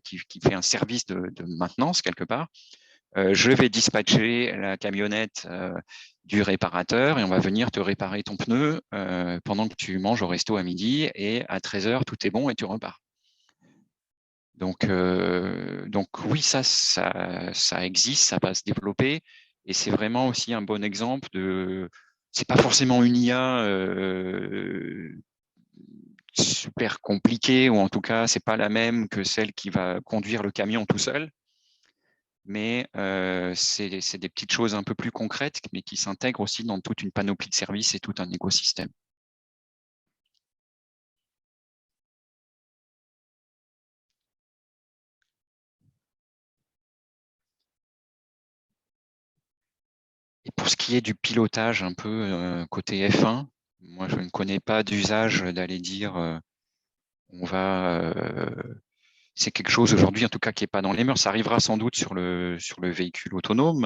qui fais un service de maintenance quelque part, je vais dispatcher la camionnette du réparateur et on va venir te réparer ton pneu pendant que tu manges au resto à midi, et à 13 heures, tout est bon et tu repars. Donc oui, ça existe, ça va se développer, et c'est vraiment aussi un bon exemple de. C'est pas forcément une IA super compliquée, ou en tout cas, c'est pas la même que celle qui va conduire le camion tout seul, mais c'est des petites choses un peu plus concrètes, mais qui s'intègrent aussi dans toute une panoplie de services et tout un écosystème. Et pour ce qui est du pilotage un peu côté F1, moi je ne connais pas d'usage d'aller dire on va. C'est quelque chose aujourd'hui en tout cas qui n'est pas dans les mœurs. Ça arrivera sans doute sur le véhicule autonome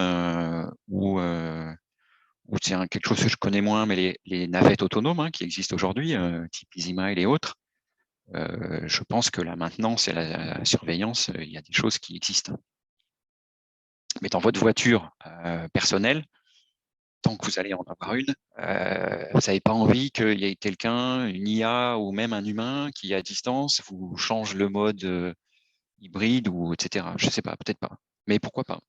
ou c'est quelque chose que je connais moins, mais les navettes autonomes qui existent aujourd'hui, type EasyMile et autres. Je pense que la maintenance et la surveillance, il y a des choses qui existent. Mais dans votre voiture personnelle, tant que vous allez en avoir une, vous n'avez pas envie qu'il y ait quelqu'un, une IA ou même un humain qui, à distance, vous change le mode hybride ou etc. Je ne sais pas, peut-être pas. Mais pourquoi pas?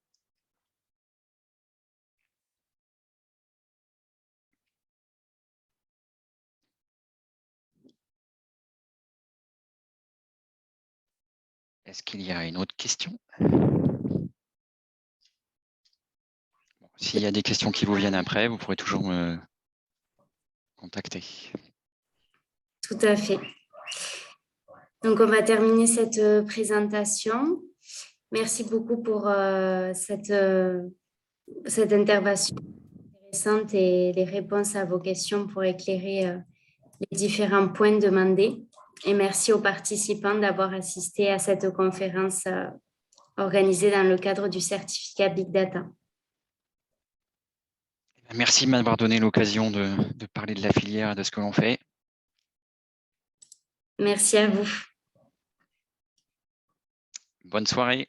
Est-ce qu'il y a une autre question? Bon, s'il y a des questions qui vous viennent après, vous pourrez toujours me contacter. Tout à fait. Donc, on va terminer cette présentation. Merci beaucoup pour cette intervention intéressante et les réponses à vos questions pour éclairer les différents points demandés. Et merci aux participants d'avoir assisté à cette conférence organisée dans le cadre du certificat Big Data. Merci de m'avoir donné l'occasion de parler de la filière et de ce que l'on fait. Merci à vous. Bonne soirée.